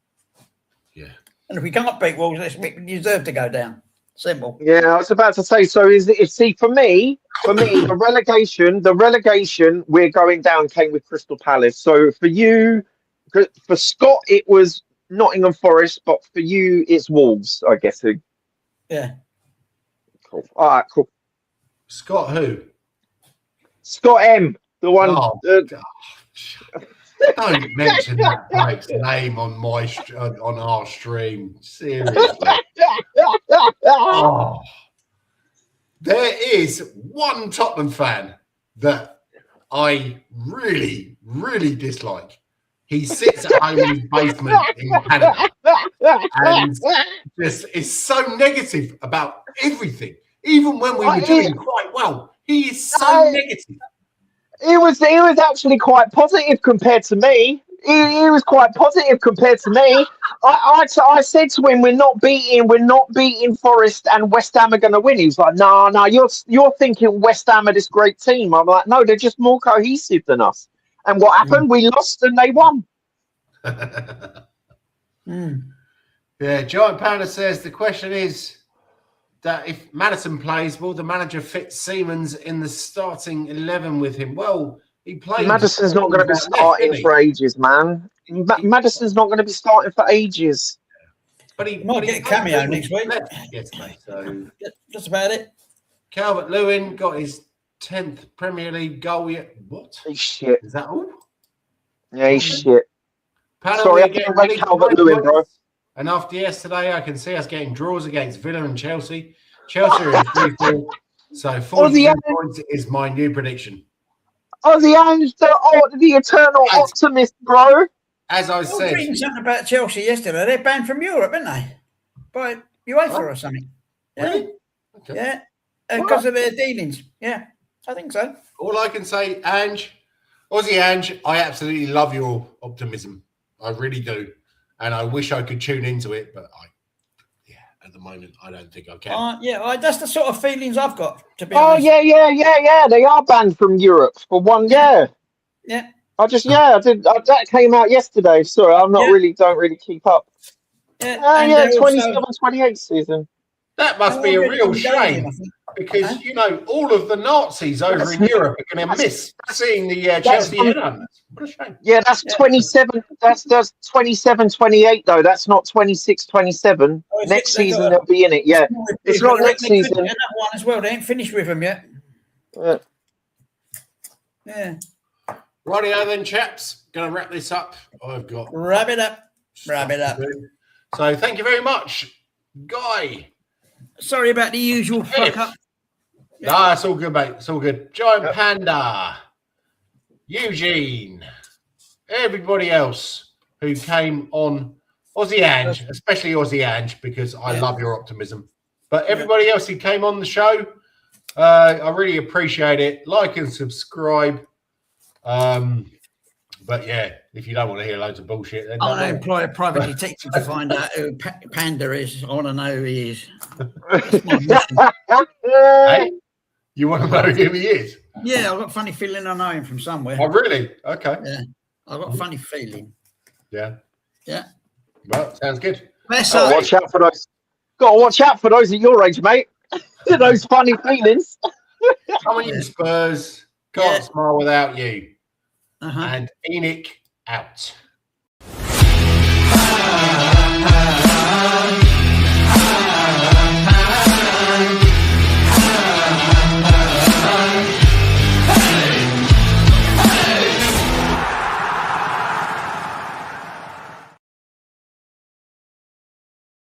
Yeah. And if we can't beat Wolves next week, we deserve to go down. Simple. Yeah, I was about to say. So for me, the relegation we're going down came with Crystal Palace. So for you, for Scott, it was Nottingham Forest, but for you, it's Wolves, I guess. Yeah. Cool. All right, cool. Scott who? Scott M, the one. Oh, don't mention that bloke's name on on our stream. Seriously. Oh. There is one Tottenham fan that I really, really dislike. He sits at home in his basement in Canada and just is so negative about everything. Even when we were doing quite well, he is so negative. He was actually quite positive compared to me. He was quite positive compared to me. I said to him, we're not beating Forest and West Ham are going to win. He was like, no, you're thinking West Ham are this great team. I'm like, no, they're just more cohesive than us. And what happened? We lost and they won. Yeah, Giant Panda says the question is that if Maddison plays, will the manager fit Siemens in the starting 11 with him? Well, he played. Madison's not going to be starting for ages, man. Madison's not going to be starting for ages. But he might get a cameo next week. Yesterday, so that's about it. Calvert Lewin got his 10th Premier League goal yet. What? He's shit. Is that all? Yeah, he's shit. Sorry, I can't rate Calvert Lewin, bro. And after yesterday, I can see us getting draws against Villa and Chelsea. Chelsea are in 3-4. So 42 points is my new prediction. The eternal optimist, bro. As I was said, reading something about Chelsea yesterday. They're banned from Europe, aren't they? By UEFA or something. Yeah. Really? Okay. Yeah. Because of their dealings. Yeah, I think so. All I can say, Aussie Ange, I absolutely love your optimism. I really do. And I wish I could tune into it, but at the moment, I don't think I can. That's the sort of feelings I've got, to be honest. Yeah. They are banned from Europe for 1 year. Yeah. I did. That came out yesterday. Sorry, I'm not don't really keep up. Yeah, 27-28 season. That must be a real shame because, all of the Nazis over in Europe are going to miss seeing the Chelsea headhunters. What a shame. Yeah, that's 27. That's 27-28, though. That's not 26-27. Next season, they'll be in it. Yeah. It's not next season. That one as well. They ain't finished with them yet. Yeah. Rightio then, chaps. Going to wrap this up. I've got... Wrap it up. So thank you very much, Guy. Sorry about the usual fuck up. No, it's all good, mate. It's all good. Giant Panda, Eugene, everybody else who came on, Aussie Ange, especially Aussie Ange, because I love your optimism. But everybody else who came on the show, I really appreciate it. Like and subscribe. But if you don't want to hear loads of bullshit, then I want to employ a private detective to find out who Panda is. I want to know who he is. Hey, you want to know who he is? Yeah, I've got a funny feeling I know him from somewhere. Oh, really? Okay. Yeah, I've got a funny feeling. Yeah. Yeah. Well, sounds good. Watch out for those. Got to watch out for those at your age, mate. Those funny feelings. Come on, you Spurs. Can't smile without you. Uh-huh. And Enoch out.